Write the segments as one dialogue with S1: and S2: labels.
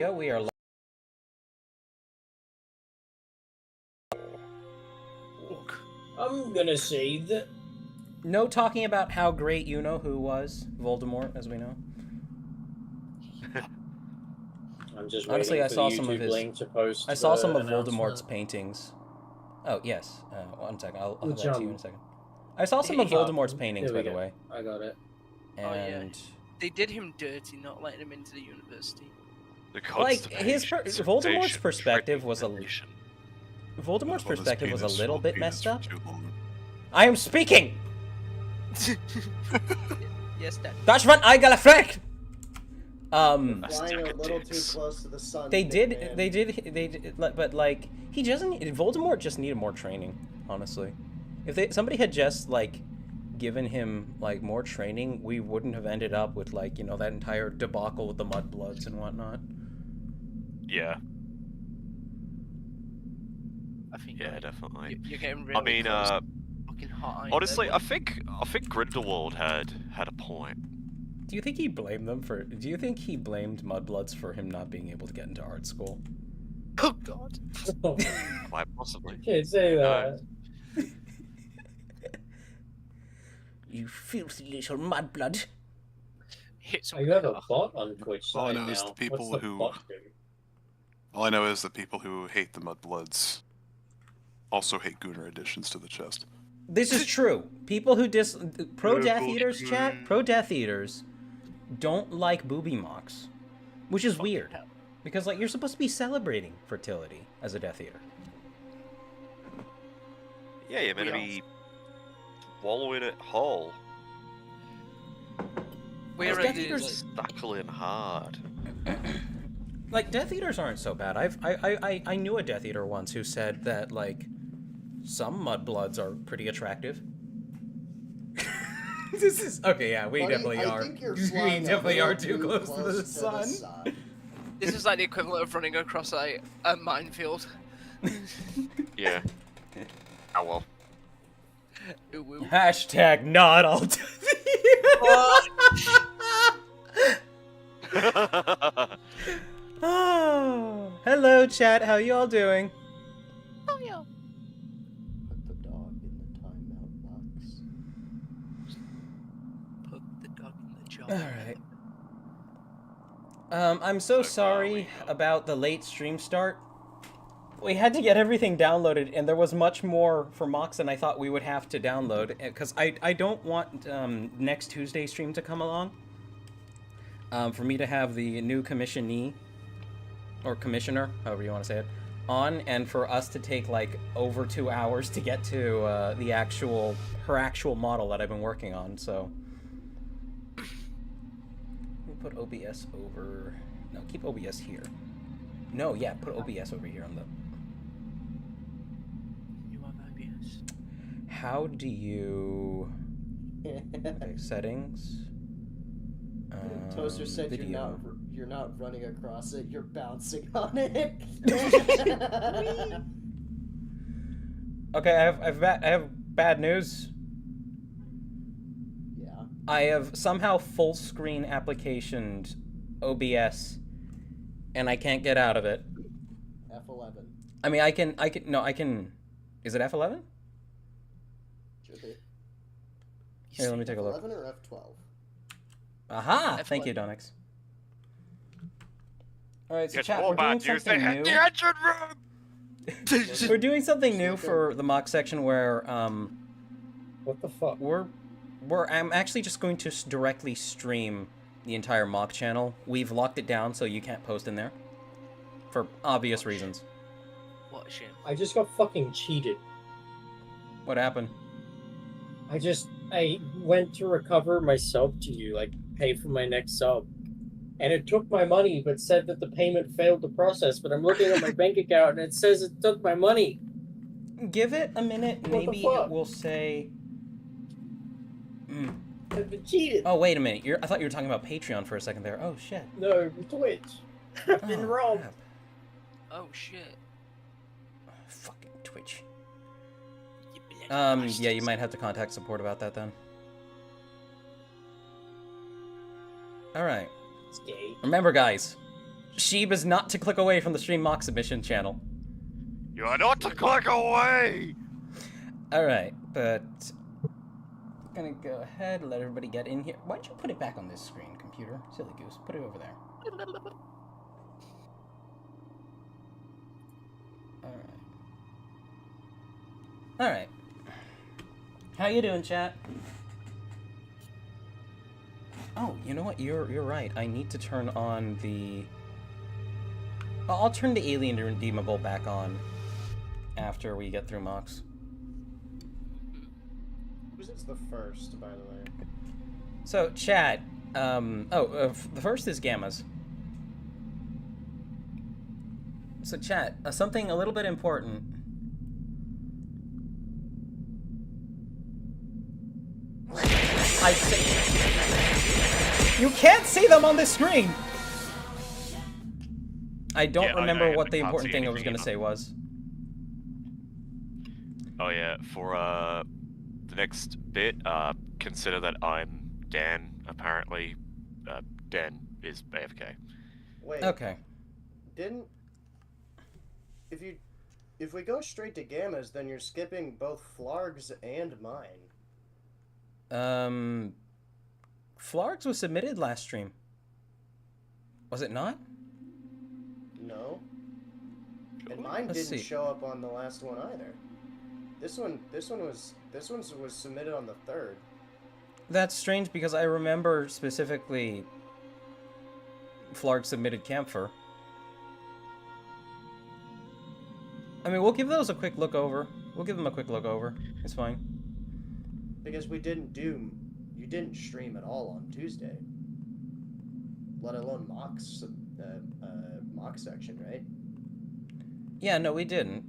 S1: Yeah, we are.
S2: I'm gonna say that.
S1: No talking about how great you know who was Voldemort, as we know.
S2: I'm just
S1: Honestly,
S2: waiting
S1: I
S2: for
S1: saw
S2: the
S1: some of
S2: YouTube
S1: his.
S2: link to post.
S1: I saw some
S2: the
S1: of Voldemort's
S2: announcement.
S1: paintings. Oh yes, 1 second. I'll have
S2: Which,
S1: that to you in a second. I saw some of Voldemort's paintings,
S2: there we
S1: by the
S2: go.
S1: way.
S2: I got it.
S1: And
S3: Oh, yeah. They did him dirty, not letting him into the university.
S1: like his Voldemort's perspective was a little bit messed up. I am speaking.
S3: Yes, Dad.
S1: Das van Eigeleffekt.
S4: Flying a little too close to the sun.
S1: They did, but like he doesn't. Voldemort just needed more training, honestly. If somebody had just like given him like more training, we wouldn't have ended up with like that entire debacle with the Mudbloods and whatnot.
S5: Yeah.
S3: I think.
S5: Yeah, definitely.
S3: You're getting really close. Looking hot.
S5: Honestly, I think Grindelwald had a point.
S1: Do you think he blamed them for? Do you think he blamed Mudbloods for him not being able to get into art school?
S3: Oh God.
S5: Quite possibly.
S2: Can't say that.
S1: You filthy little mudblood.
S2: You have a bot on Twitch.
S6: All I know is the people who. All I know is the people who hate the Mudbloods also hate Gooner additions to the chest.
S1: This is true. People who pro Death Eaters chat, pro Death Eaters don't like booby mocks, which is weird because like you're supposed to be celebrating fertility as a Death Eater.
S5: Yeah, you're meant to be wallowing it whole.
S3: We're
S1: Death Eaters
S5: stuckling hard.
S1: Like Death Eaters aren't so bad. I knew a Death Eater once who said that like some Mudbloods are pretty attractive. This is okay. Yeah, we definitely are. We definitely are too close to the sun.
S3: This is like the equivalent of running across a minefield.
S5: Yeah. Oh well.
S1: Hashtag not all Death Oh, hello, chat. How you all doing?
S3: Oh yeah.
S4: Put the dog in the timeout box.
S3: Put the dog in the jar.
S1: All right. I'm so sorry about the late stream start. We had to get everything downloaded, and there was much more for Mox than I thought we would have to download, because I don't want next Tuesday's stream to come along. For me to have the new commissionee, or commissioner, however you want to say it, on, and for us to take like over 2 hours to get to her actual model that I've been working on. So let me put OBS over. No, keep OBS here. No, yeah, put OBS over here on the.
S3: You have OBS.
S1: How do you? Okay, settings.
S4: Toaster said
S1: video.
S4: you're not running across it, you're bouncing on it.
S1: Okay, I have bad news.
S4: Yeah.
S1: I have somehow full screen applicationed OBS, and I can't get out of it.
S4: F11.
S1: I mean, I can. Is it F11?
S4: Should be.
S1: Here, let me take a look.
S4: F11 or F12?
S1: Aha!
S3: F11.
S1: Thank you, Donix. Alright, so
S5: Get
S1: chat, we're doing something new. We're doing something new for the mock section where,
S2: What the fuck?
S1: I'm actually just going to directly stream the entire mock channel. We've locked it down so you can't post in there. For obvious reasons.
S3: What a shame.
S2: I just got fucking cheated.
S1: What happened?
S2: I went to recover my sub to you, like pay for my next sub. And it took my money, but said that the payment failed to process. But I'm looking at my bank account and it says it took my money.
S1: Give it a minute,
S2: What the
S1: maybe
S2: fuck?
S1: it will say...
S2: I've been cheated.
S1: Oh, wait a minute. I thought you were talking about Patreon for a second there. Oh, shit.
S2: No, Twitch. I've been robbed.
S1: Crap.
S3: Oh shit.
S1: Fucking Twitch.
S3: You bloody
S1: Yeah,
S3: bastards.
S1: you might have to contact support about that then. Alright.
S2: It's gay.
S1: Remember, guys, Sheeb is not to click away from the Stream Mock submission channel.
S5: You are not to click away!
S1: Alright, but... I'm gonna go ahead and let everybody get in here. Why don't you put it back on this screen, computer? Silly goose. Put it over there. Alright. How you doing, chat? Oh, you know what? You're right. I need to turn on the... I'll turn the Alien Redeemable back on after we get through mocks.
S4: Whose is the first, by the way?
S1: So, chat. The first is Gamma's. So, chat. Something a little bit important. You can't see them on this screen! I don't remember what the important thing I was going to say was.
S5: Oh yeah, for the next bit, consider that I'm Dan, apparently. Dan is AFK.
S4: Wait.
S1: Okay.
S4: If we go straight to Gammas, then you're skipping both Flarg's and mine.
S1: Flargs was submitted last stream. Was it not?
S4: No. And mine didn't show up on the last one either. This one was submitted on the 3rd.
S1: That's strange because I remember specifically Flarg submitted Camphor. I mean, we'll give those a quick look over. We'll give them a quick look over. It's fine.
S4: Because you didn't stream at all on Tuesday. Let alone mock section, right?
S1: Yeah, no, we didn't.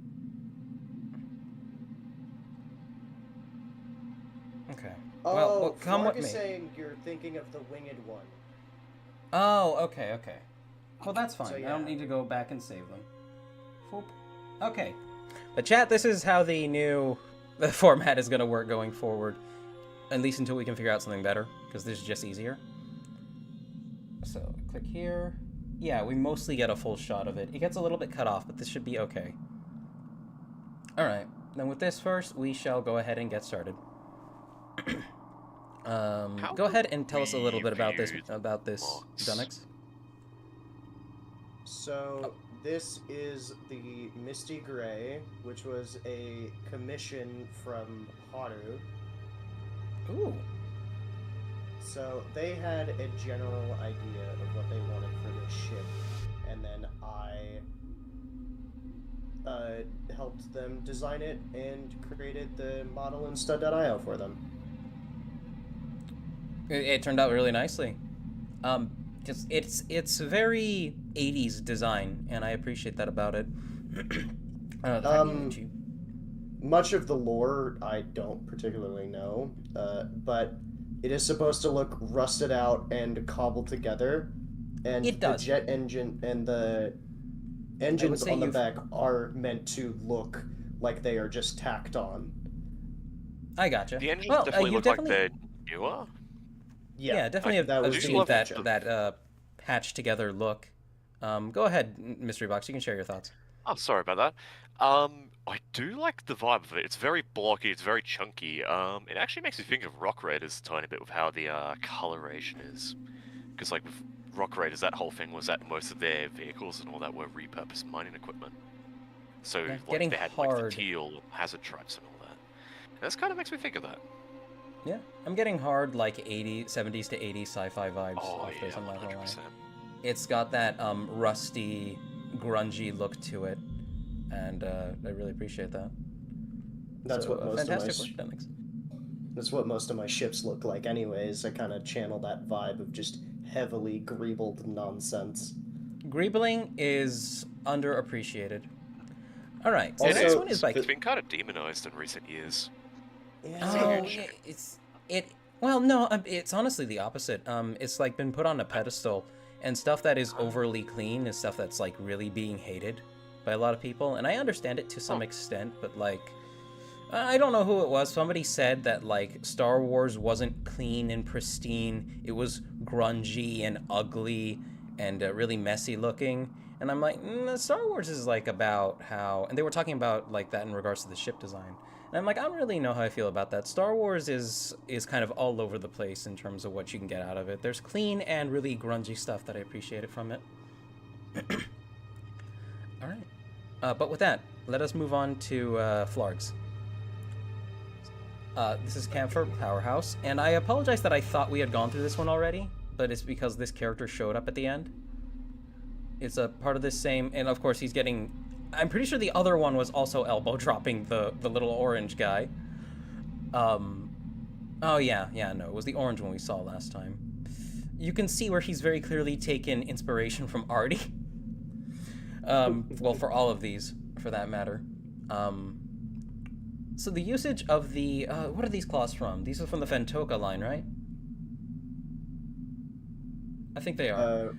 S1: Okay.
S4: Oh,
S1: well, come with
S4: Flarg is
S1: me.
S4: saying you're thinking of the winged one.
S1: Oh, okay. Well, that's fine.
S4: So,
S1: I
S4: yeah.
S1: don't need to go back and save them. Whoop. Okay. But chat, this is how the format is going to work going forward. At least until we can figure out something better, because this is just easier. So, click here. Yeah, we mostly get a full shot of it. It gets a little bit cut off, but this should be okay. Alright, then with this first, we shall go ahead and get started. Go ahead and tell us a little bit about this, Dunix.
S4: So, this is the Misty Gray, which was a commission from Haru.
S1: Ooh.
S4: So they had a general idea of what they wanted for this ship, and then I helped them design it and created the model in stud.io for them.
S1: It turned out really nicely. Just it's very 80s design, and I appreciate that about it.
S4: Much of the lore I don't particularly know, but it is supposed to look rusted out and cobbled together, and
S1: it does.
S4: The jet engine and the engines on the back are meant to look like they are just tacked on.
S1: I gotcha.
S5: The engines definitely look like they're newer.
S1: Yeah, definitely
S4: that was
S1: achieved that patched together look. Go ahead, Mystery Box. You can share your thoughts.
S5: Oh, sorry about that. I do like the vibe of it. It's very blocky, it's very chunky. It actually makes me think of Rock Raiders a tiny bit with how the coloration is. Because like with Rock Raiders, that whole thing was that most of their vehicles and all that were repurposed mining equipment. So like, they had like the teal hazard traps and all that. And this kind of makes me think of that.
S1: Yeah, I'm getting hard like 70s to 80s sci-fi vibes.
S5: Oh
S1: off this,
S5: yeah,
S1: I'm not gonna lie.
S5: 100%.
S1: It's got that rusty, grungy look to it, and I really appreciate that.
S4: That's what most of my ships look like anyways. I kind of channel that vibe of just heavily greebled nonsense.
S1: Greebling is underappreciated. Alright, so
S4: Also,
S1: the next one is like...
S5: It's been kind of demonized in recent years.
S1: Oh, well, no, it's honestly the opposite. It's like been put on a pedestal, and stuff that is overly clean is stuff that's like really being hated by a lot of people, and I understand it to some extent, but like, I don't know who it was. Somebody said that like Star Wars wasn't clean and pristine. It was grungy and ugly, and really messy looking. And I'm like, Star Wars is like about how, and they were talking about like that in regards to the ship design. And I'm like, I don't really know how I feel about that. Star Wars is kind of all over the place in terms of what you can get out of it. There's clean and really grungy stuff that I appreciated from it. All right. But with that, let us move on to Flargs. This is Camphor Powerhouse, and I apologize that I thought we had gone through this one already, but it's because this character showed up at the end. It's a part of this same, and of course he's getting... I'm pretty sure the other one was also elbow dropping the little orange guy. Oh yeah, no, it was the orange one we saw last time. You can see where he's very clearly taken inspiration from Artie. Well, for all of these, for that matter. So the usage of the... what are these claws from? These are from the Fantoka line, right? I think they are.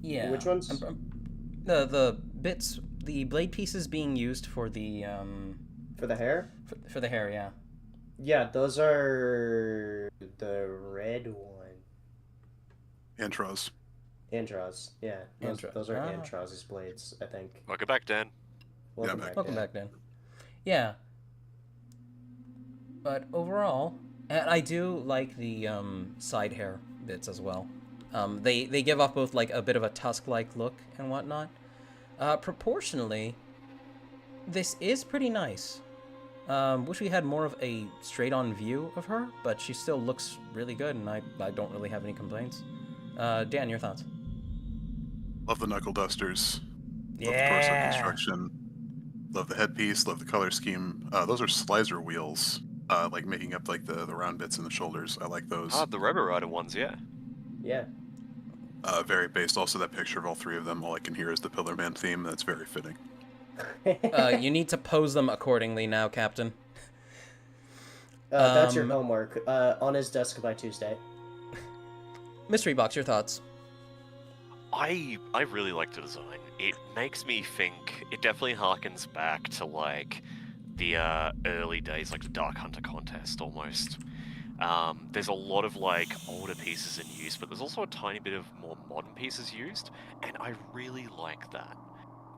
S1: Yeah.
S4: Which ones?
S1: The bits... The blade pieces being used for the...
S4: For the hair?
S1: For the hair, yeah.
S4: Yeah, those are the red one.
S6: Antros.
S4: Antros, yeah. Those are Antros' blades, I think.
S5: Welcome back, Dan.
S4: Welcome
S1: back, Dan. Yeah. But overall, and I do like the side hair bits as well. They give off both like a bit of a tusk-like look and whatnot. Proportionally, this is pretty nice. Wish we had more of a straight-on view of her, but she still looks really good, and I don't really have any complaints. Dan, your thoughts?
S6: Love the knuckle dusters.
S1: Yeah.
S6: Love the torso construction. Love the headpiece. Love the color scheme. Those are slicer wheels, like making up like the round bits in the shoulders. I like those.
S5: The Robo Rider ones, yeah.
S4: Yeah.
S6: Very based. Also, that picture of all three of them, all I can hear is the Pillar Man theme. That's very fitting.
S1: You need to pose them accordingly now, Captain.
S4: That's your homework. On his desk by Tuesday.
S1: Mystery Box, your thoughts?
S5: I really like the design. It makes me think. It definitely harkens back to like the early days, like the Dark Hunter contest almost. There's a lot of like older pieces in use, but there's also a tiny bit of more modern pieces used, and I really like that.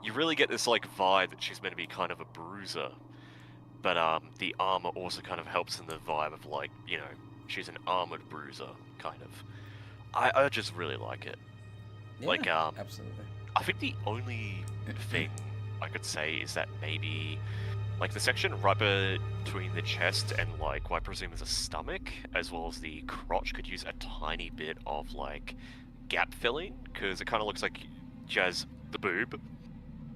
S5: You really get this like vibe that she's meant to be kind of a bruiser, but the armor also kind of helps in the vibe of like, you know, she's an armored bruiser kind of. I just really like it.
S1: Yeah,
S5: like
S1: absolutely.
S5: I think the only thing I could say is that maybe like the section right between the chest and like what I presume is a stomach, as well as the crotch, could use a tiny bit of like gap filling, because it kind of looks like she has the boob,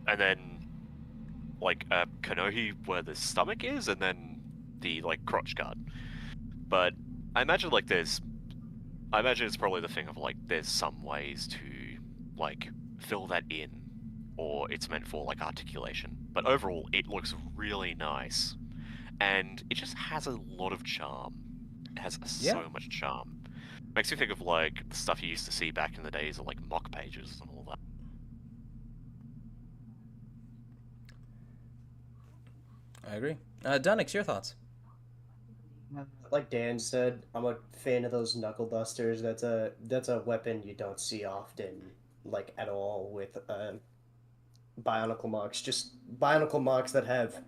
S5: and then like a Kanohi where the stomach is, and then the like crotch guard. But I imagine it's probably the thing of like there's some ways to like fill that in, or it's meant for like articulation. But overall, it looks really nice, and it just has a lot of charm. It has so much charm. Makes me think of like the stuff you used to see back in the days of like mock pages and all that.
S1: I agree. Dunix, your thoughts?
S4: Like Dan said, I'm a fan of those knuckle dusters. That's a weapon you don't see often, like at all, with Bionicle Mocs. Just Bionicle Mocs that have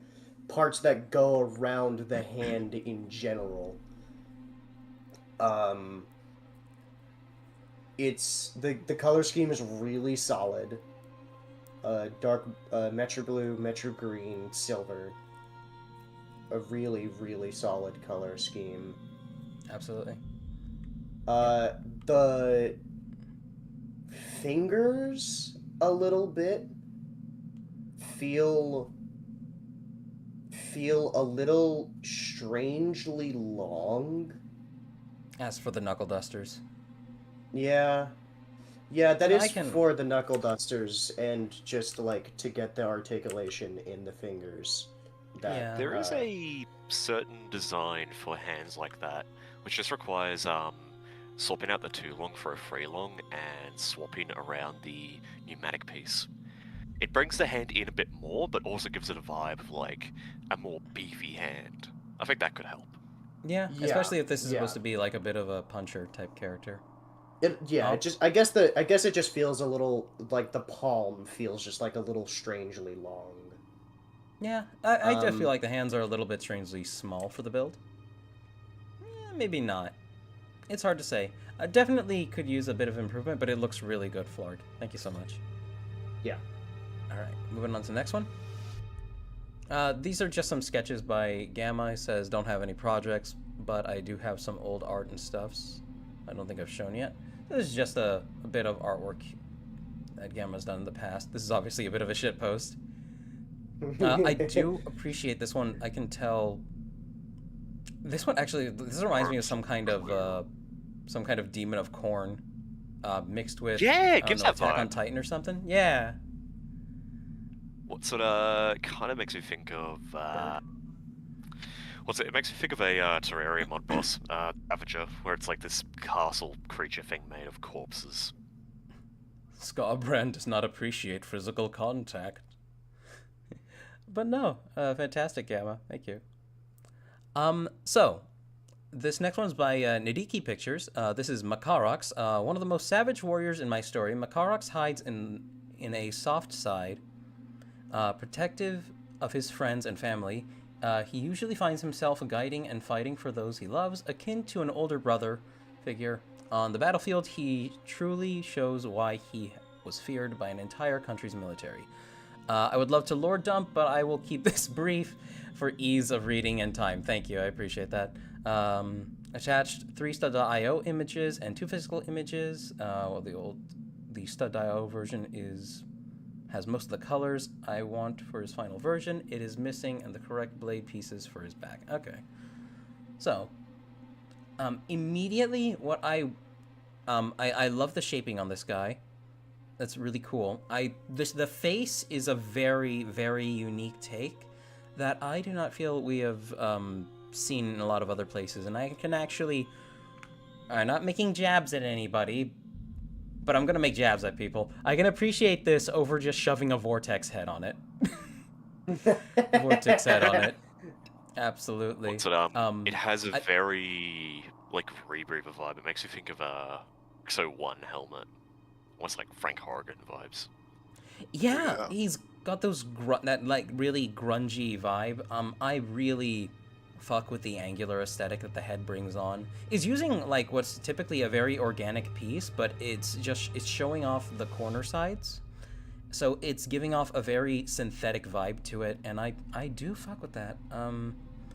S4: parts that go around the hand in general. It's the color scheme is really solid. Dark Metro Blue, Metro Green, Silver. A really, really solid color scheme.
S1: Absolutely.
S4: The fingers a little bit feel a little strangely long.
S1: As for the knuckle dusters.
S4: Yeah, that is for the knuckle dusters, and just like to get the articulation in the fingers.
S5: There is a certain design for hands like that, which just requires swapping out the too long for a free long and swapping around the pneumatic piece. It brings the hand in a bit more, but also gives it a vibe of like a more beefy hand. I think that could help.
S1: Yeah, especially if this is supposed to be like a bit of a puncher type character.
S4: Yeah,
S1: Oh.
S4: it just I guess it just feels a little like the palm feels just like a little strangely long.
S1: Yeah, I just feel
S4: Um,
S1: like the hands are a little bit strangely small for the build. Maybe not. It's hard to say. Definitely could use a bit of improvement, but it looks really good, Floored. Thank you so much.
S4: yeah.
S1: All right, moving on to the next one. These are just some sketches by Gamma. He says, don't have any projects, but I do have some old art and stuffs I don't think I've shown yet. This is just a bit of artwork that Gamma's done in the past. This is obviously a bit of a shit post. I do appreciate this one. I can tell. This one actually, this reminds me of some kind of Demon of Corn, mixed with
S5: Yeah,
S1: I
S5: it
S1: don't
S5: gives
S1: know,
S5: that
S1: Attack on
S5: vibe.
S1: Titan or something. Yeah.
S5: What sort of kind of makes me think of what's it? It makes me think of a Terraria mod boss, Avager, where it's like this castle creature thing made of corpses.
S1: Scarbrand does not appreciate physical contact. But no, fantastic, Gamma. Thank you. So, this next one's by Nidiki Pictures. This is Makarox, one of the most savage warriors in my story. Makarox hides in a soft side, protective of his friends and family. He usually finds himself guiding and fighting for those he loves, akin to an older brother figure. On the battlefield, he truly shows why he was feared by an entire country's military. I would love to lore dump, but I will keep this brief for ease of reading and time. Thank you, I appreciate that. Attached 3 stud.io images and 2 physical images. The stud.io version has most of the colors I want for his final version. It is missing and the correct blade pieces for his back. Okay. So, immediately what I love the shaping on this guy. That's really cool. The face is a very, very unique take that I do not feel we have seen in a lot of other places, and I can actually. I'm not making jabs at anybody, but I'm gonna make jabs at people. I can appreciate this over just shoving a vortex head on it. Vortex head on it. Absolutely.
S5: What's it? It has a
S1: I-
S5: very like rebreather vibe. It makes you think of a XO1 helmet. Almost like Frank Horrigan vibes.
S1: Yeah,
S6: Yeah.
S1: he's got that like really grungy vibe. I really fuck with the angular aesthetic that the head brings on. Is using like what's typically a very organic piece, but it's showing off the corner sides. So it's giving off a very synthetic vibe to it, and I do fuck with that.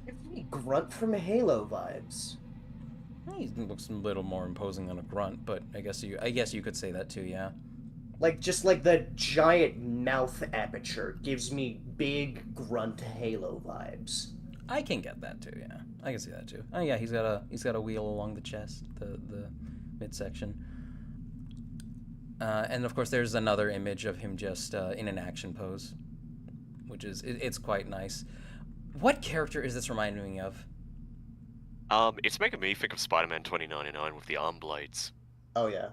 S4: Gives me Grunt from Halo vibes.
S1: He looks a little more imposing than a grunt, but I guess you could say that too, yeah.
S4: Like just like the giant mouth aperture gives me big Grunt Halo vibes.
S1: I can get that too, yeah. I can see that too. Oh yeah, he's got a wheel along the chest, the midsection. And of course, there's another image of him just in an action pose, which is it's quite nice. What character is this reminding me of?
S5: It's making me think of Spider-Man 2099 with the arm blades,
S4: Oh yeah.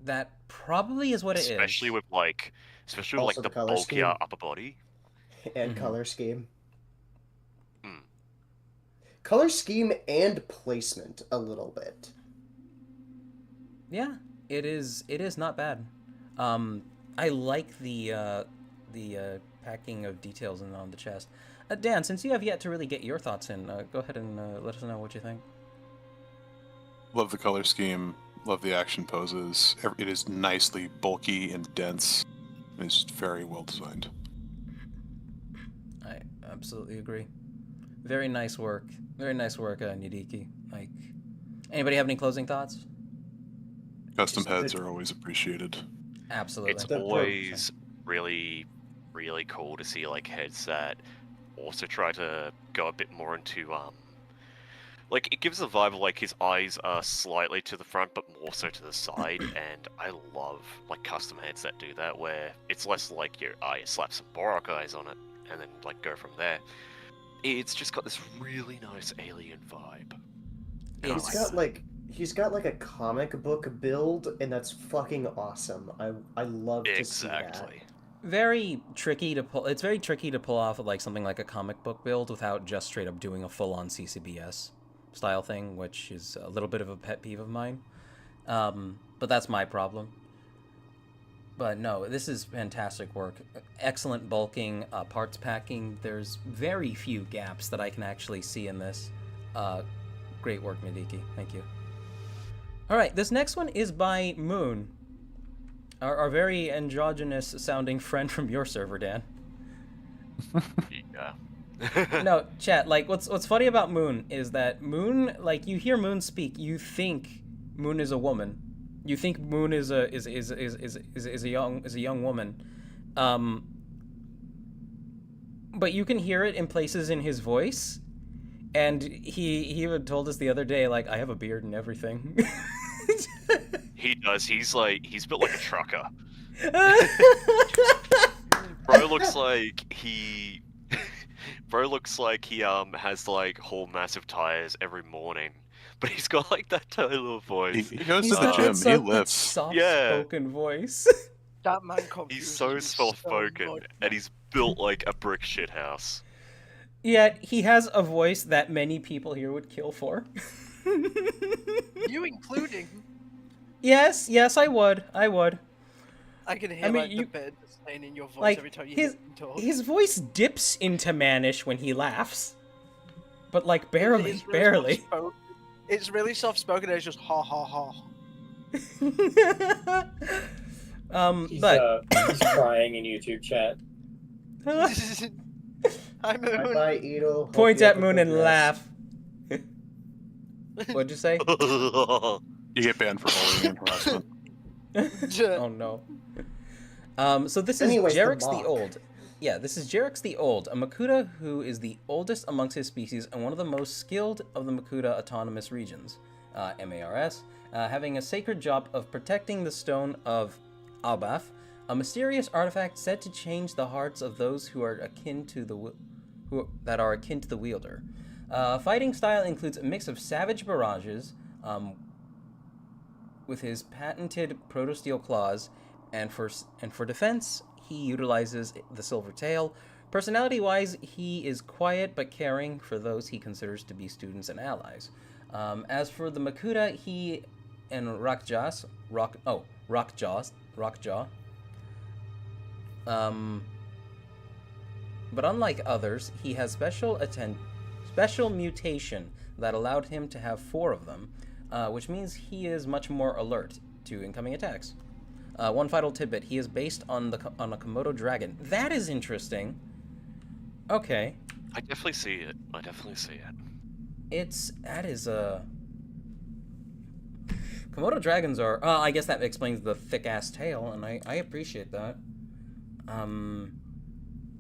S1: That probably is what it is.
S5: especially with like
S4: Also
S5: the
S4: the color
S5: bulkier
S4: scheme.
S5: upper body.
S4: And
S1: Mhm.
S4: color scheme.
S5: Mm.
S4: Color scheme and placement a little bit.
S1: Yeah, it is. It is not bad. I like the packing of details on the chest. Dan, since you have yet to really get your thoughts in, go ahead and let us know what you think.
S6: Love the color scheme. Love the action poses. It is nicely bulky and dense. It's very well designed.
S1: I absolutely agree. Very nice work. Very nice work, Nidiki. Like, anybody have any closing thoughts?
S6: Custom
S4: Just
S6: heads
S4: the-
S6: are always appreciated.
S1: Absolutely.
S5: It's
S4: The
S5: always really, really cool to see like heads that also try to go a bit more into like it gives a vibe of like his eyes are slightly to the front but more so to the side, and I love like custom heads that do that where it's less like your eye slap some Borak eyes on it and then like go from there. It's just got this really nice alien vibe. And I
S1: It's-
S4: He's got like a comic book build, and that's fucking awesome. I love to see that.
S5: exactly.
S1: very tricky to pull. It's very tricky to pull off like something like a comic book build without just straight up doing a full-on CCBS style thing, which is a little bit of a pet peeve of mine. But that's my problem. But no, this is fantastic work. Excellent bulking, parts packing. There's very few gaps that I can actually see in this. Great work, Nadiki. Thank you. All right, this next one is by Moon, our very androgynous sounding friend from your server, Dan.
S5: Yeah.
S1: No, chat. Like, what's funny about Moon is that Moon, like, you hear Moon speak, you think Moon is a woman. You think Moon is a young woman, but you can hear it in places in his voice, and he even told us the other day, like, I have a beard and everything.
S5: He does. He's built like a trucker. Bro looks like he has like whole massive tires every morning, but he's got like that tiny little voice.
S6: He goes
S1: He's
S6: to the
S1: got
S6: gym.
S1: that
S6: He
S1: that
S6: lifts.
S1: soft-spoken voice.
S3: That man
S5: He's
S3: confuses
S5: so
S3: me
S5: soft-spoken,
S3: much.
S5: and he's built like a brick shit house.
S1: Yet he has a voice that many people here would kill for.
S3: You including.
S1: Yes, I would.
S3: I can hear
S1: mean,
S3: like
S1: you-
S3: the bed staying in your voice
S1: Like,
S3: every time you
S1: his-
S3: hear him talk.
S1: His voice dips into mannish when he laughs, but like barely,
S3: It's really
S1: barely.
S3: soft-spoken. It's really soft spoken and it's just ha ha ha.
S2: He's,
S1: but
S2: he's crying in YouTube chat.
S3: Hi Moon.
S4: Bye, Ito. Hope
S1: point
S4: you
S1: at
S4: have a
S1: Moon
S4: good
S1: and
S4: rest.
S1: laugh. What'd you say?
S6: You get banned for bullying and harassment.
S1: Oh no. So this is
S4: Anyways, the
S1: Jerix the
S4: Moc.
S1: Old. Yeah, this is Jerix the Old, a Makuta who is the oldest amongst his species and one of the most skilled of the Makuta autonomous regions, MARS, having a sacred job of protecting the Stone of Albaf, a mysterious artifact said to change the hearts of those who are akin to the wielder. Fighting style includes a mix of savage barrages, with his patented protosteel claws, and for defense, he utilizes the silver tail. Personality-wise, he is quiet but caring for those he considers to be students and allies. As for the Makuta, he and Rockjaw. But unlike others, he has special mutation that allowed him to have 4 of them, which means he is much more alert to incoming attacks. One final tidbit: he is based on a Komodo dragon. That is interesting. Okay,
S5: I definitely see it.
S1: that is a. Komodo dragons are. I guess that explains the thick ass tail, and I appreciate that.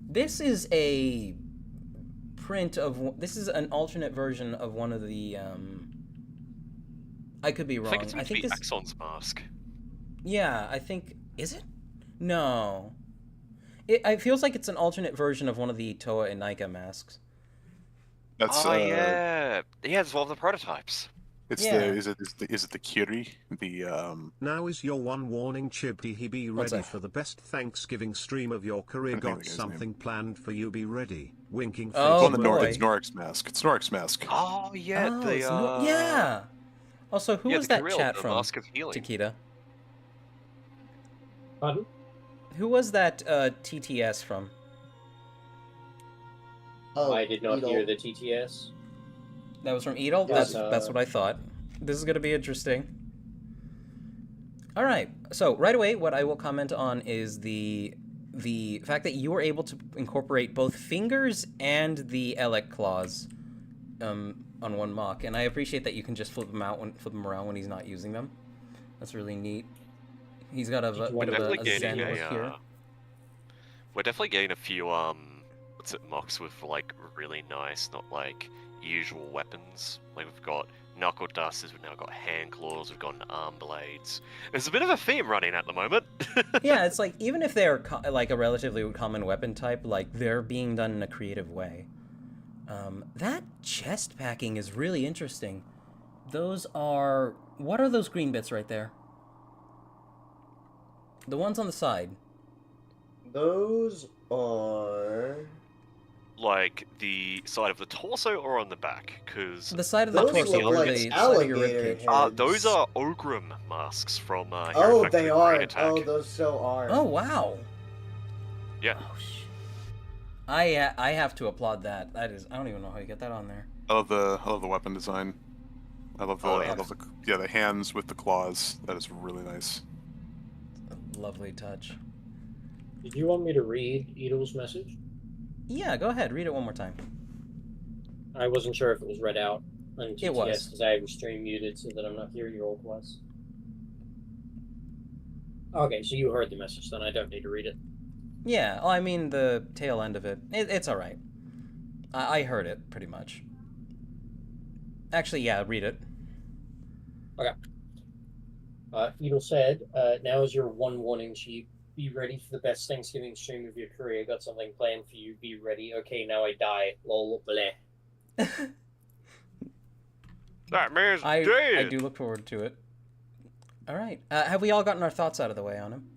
S1: This is a print of. This is an alternate version of one of the. I could be wrong.
S5: I think it's meant to be Axon's mask.
S1: Yeah, I think. Is it? No. It feels like it's an alternate version of one of the Toa and Nika masks.
S6: That's
S5: Yeah, it's one of the prototypes.
S6: It's
S1: Yeah.
S6: is it the Kiri? The
S7: Now is your one warning, Chibi. He be
S1: What's
S7: ready
S1: that?
S7: for the best Thanksgiving stream of your career.
S6: I think
S7: Got
S6: the guy's
S7: something planned for you. Be ready. Winking.
S1: Oh,
S6: on the
S1: boy.
S6: It's Norik's mask. It's Norik's mask.
S5: Oh yeah,
S1: Oh,
S5: the
S1: it's yeah. Also, who
S5: yeah,
S1: was
S5: the
S1: that
S5: Kirill,
S1: chat
S5: the
S1: from?
S5: Mask of Healing.
S1: Chiquita.
S2: Pardon?
S1: Who was that TTS from?
S4: Oh,
S2: I did not
S4: Ito.
S2: hear the TTS.
S1: That was from Edel?
S2: Yes,
S1: That's what I thought. This is going to be interesting. All right. So right away, what I will comment on is the fact that you were able to incorporate both fingers and the Elec claws on one mock, and I appreciate that you can just flip them around when he's not using them. That's really neat. He's got a bit of
S5: Definitely
S1: a
S5: getting
S1: zen look
S5: a,
S1: here.
S5: We're definitely getting a few what's it, mocks with like really nice, not like usual weapons. Like we've got knuckle dusters, we've now got hand claws, we've got arm blades. There's a bit of a theme running at the moment.
S1: Yeah, it's like even if they're like a relatively common weapon type, like they're being done in a creative way. That chest packing is really interesting. Those are what are those green bits right there? The ones on the side.
S4: Those are.
S5: like the side of the torso or on the back? Because
S1: The side of the
S4: Those
S1: torso,
S4: look
S1: or
S4: like
S1: the side of your
S4: alligator
S1: ribcage.
S4: heads.
S5: those are Ogrim masks from Hero
S4: Oh,
S5: Factory
S4: they
S5: Brain
S4: are.
S5: Attack.
S4: Oh, those so are.
S1: Oh wow.
S5: Yeah.
S1: Oh shit. I have to applaud that. That is, I don't even know how you get that on there.
S6: I love the weapon design. I love the
S5: Oh,
S6: I
S5: yeah.
S6: love the hands with the claws. That is really nice.
S1: A lovely touch.
S2: Did you want me to read Edel's message?
S1: Yeah, go ahead. Read it one more time.
S2: I wasn't sure if it was read out on TTS
S1: It was.
S2: because I have your stream muted so that I'm not hearing your old voice. Okay, so you heard the message, then I don't need to read it.
S1: Yeah, well, I mean the tail end of it. It's all right. I heard it pretty much. Actually, yeah, read it.
S2: Edel said, now is your one warning sheet. Be ready for the best Thanksgiving stream of your career. Got something planned for you. Be ready. Okay, now I die. Lol, bleh.
S5: That man's
S1: I
S5: dead.
S1: do look forward to it. All right. Have we all gotten our thoughts out of the way on him?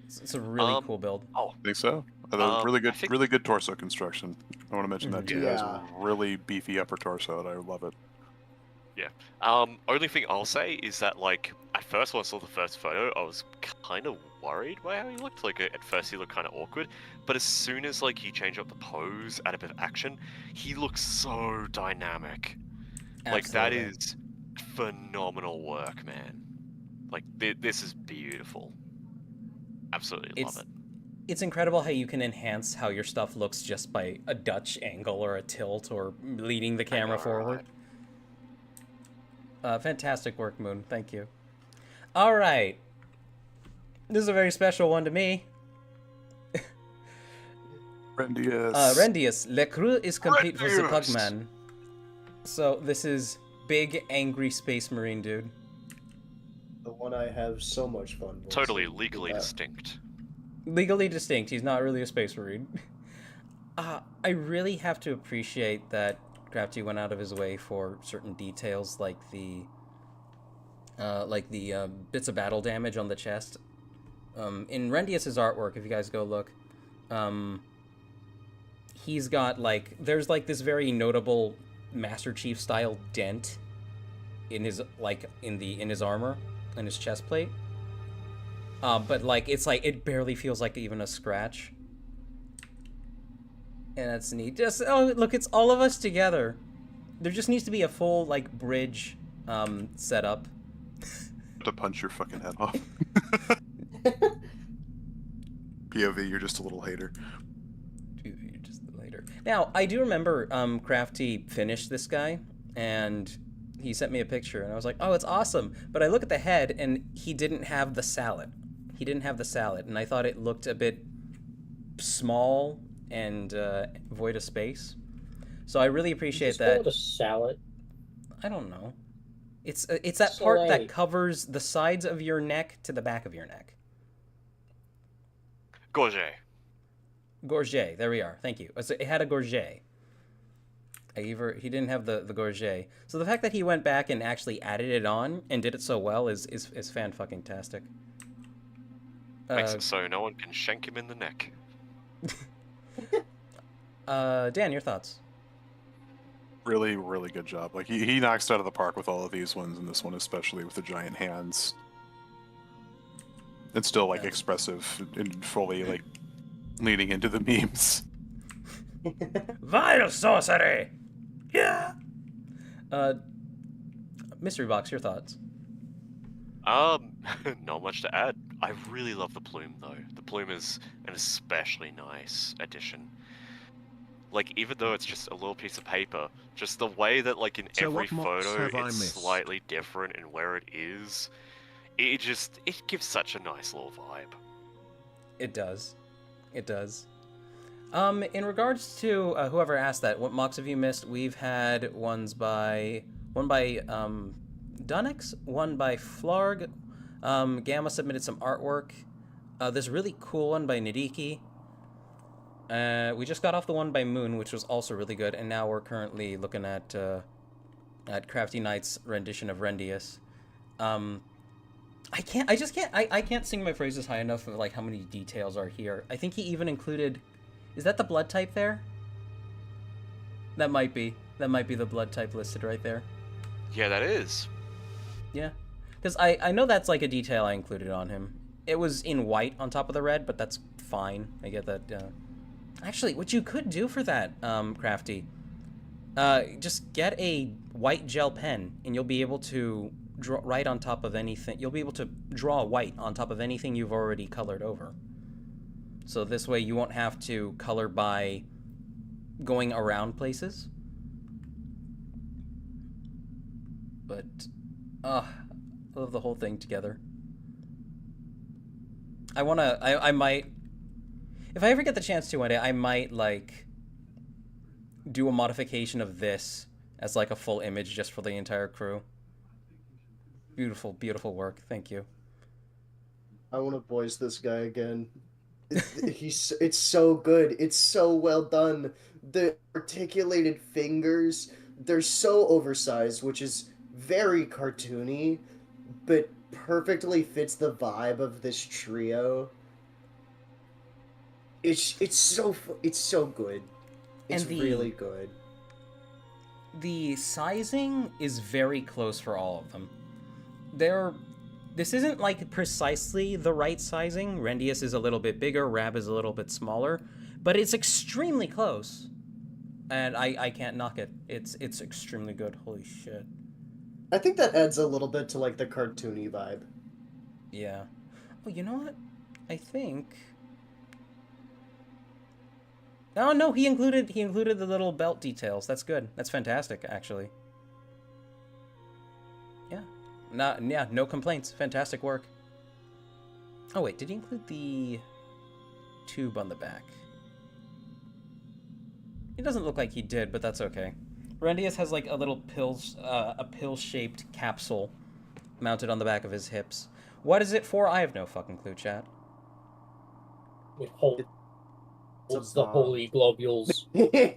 S1: It's a really cool build.
S6: I think so. Really good torso construction. I want to mention that too. That is a really beefy upper torso, and I love it.
S5: Yeah. Only thing I'll say is that, like, at first when I saw the first photo, I was kind of worried by how he looked. Like, at first he looked kind of awkward, but as soon as, like, he changed up the pose, add a bit of action, he looks so dynamic. Like, that
S1: Absolutely.
S5: is phenomenal work, man. Like, this is beautiful. Absolutely love it.
S1: It's incredible how you can enhance how your stuff looks just by a Dutch angle or a tilt or leading the camera forward. Fantastic work, Moon. Thank you. All right. This is a very special one to me.
S6: Rendius.
S1: Rendius, Le Crew is complete for the
S5: Rendius.
S1: Pugman. So this is big, angry space marine dude.
S4: The one I have so much fun with.
S5: Totally legally distinct.
S1: Legally distinct. He's not really a space marine. I really have to appreciate that Crafty went out of his way for certain details, like the bits of battle damage on the chest. In Rendius's artwork, if you guys go look, he's got there's this very notable Master Chief style dent in his in his armor, in his chest plate. But it barely feels like even a scratch. And that's neat. Just look, it's all of us together. There just needs to be a full bridge setup.
S6: To punch your fucking head off. POV, you're just a little hater.
S1: You're just a later. Now, I do remember Crafty finished this guy, and he sent me a picture, and I was like, oh, it's awesome. But I look at the head, and he didn't have the sallet. He didn't have the sallet, and I thought it looked a bit small and void of space. So I really appreciate that.
S2: Call it a salad.
S1: I don't know. It's that part that covers the sides of your neck to the back of your neck.
S5: Gorget.
S1: Gorget. There we are. Thank you. So it had a gorget. He didn't have the gorget. So the fact that he went back and actually added it on and did it so well is fan-fucking-tastic.
S5: Makes it so no one can shank him in the neck.
S1: Dan, your thoughts?
S6: Really, really good job. Like he knocks it out of the park with all of these ones, and this one especially with the giant hands. It's still expressive and fully leading into the memes.
S1: Vile sorcery! Yeah! Mystery Box, your thoughts?
S5: Not much to add. I really love the plume, though. The plume is an especially nice addition. Even though it's just a little piece of paper, just the way that, in
S7: So
S5: every
S7: what mods
S5: photo,
S7: have I
S5: it's
S7: missed?
S5: slightly different in where it is, it gives such a nice little vibe.
S1: It does. It does. In regards to whoever asked that, what mocks have you missed? We've had one by Dunix, one by Flarg. Gamma submitted some artwork. This really cool one by Nidiki. We just got off the one by Moon, which was also really good, and now we're currently looking at Crafty Knight's rendition of Rendius. I can't sing my phrases high enough of how many details are here. I think he even included, is that the blood type there? That might be the blood type listed right there.
S5: Yeah, that is.
S1: Yeah. Because I know that's like a detail I included on him. It was in white on top of the red, but that's fine. I get that. Actually, what you could do for that, Crafty, just get a white gel pen, and you'll be able to draw right on top of anything. You'll be able to draw white on top of anything you've already colored over. So this way you won't have to color by going around places. But, I love the whole thing together. I might, if I ever get the chance to one day, I might, like, do a modification of this as, like, a full image just for the entire crew. Beautiful, beautiful work. Thank you.
S4: I want to voice this guy again. It's so good. It's so well done. The articulated fingers, they're so oversized, which is very cartoony, but perfectly fits the vibe of this trio. It's so good. It's
S1: And
S4: really good.
S1: The sizing is very close for all of them. This isn't like precisely the right sizing. Rendius is a little bit bigger, Rab is a little bit smaller, but it's extremely close. And I can't knock it. It's extremely good. Holy shit.
S4: I think that adds a little bit to like the cartoony vibe.
S1: Yeah. Oh, you know what? I think. Oh no, he included the little belt details. That's good. That's fantastic, actually. Yeah. No complaints. Fantastic work. Oh wait, did he include the tube on the back? It doesn't look like he did, but that's okay. Rendius has like a little pill-shaped capsule mounted on the back of his hips. What is it for? I have no fucking clue, chat.
S2: It holds the holy globules.
S4: The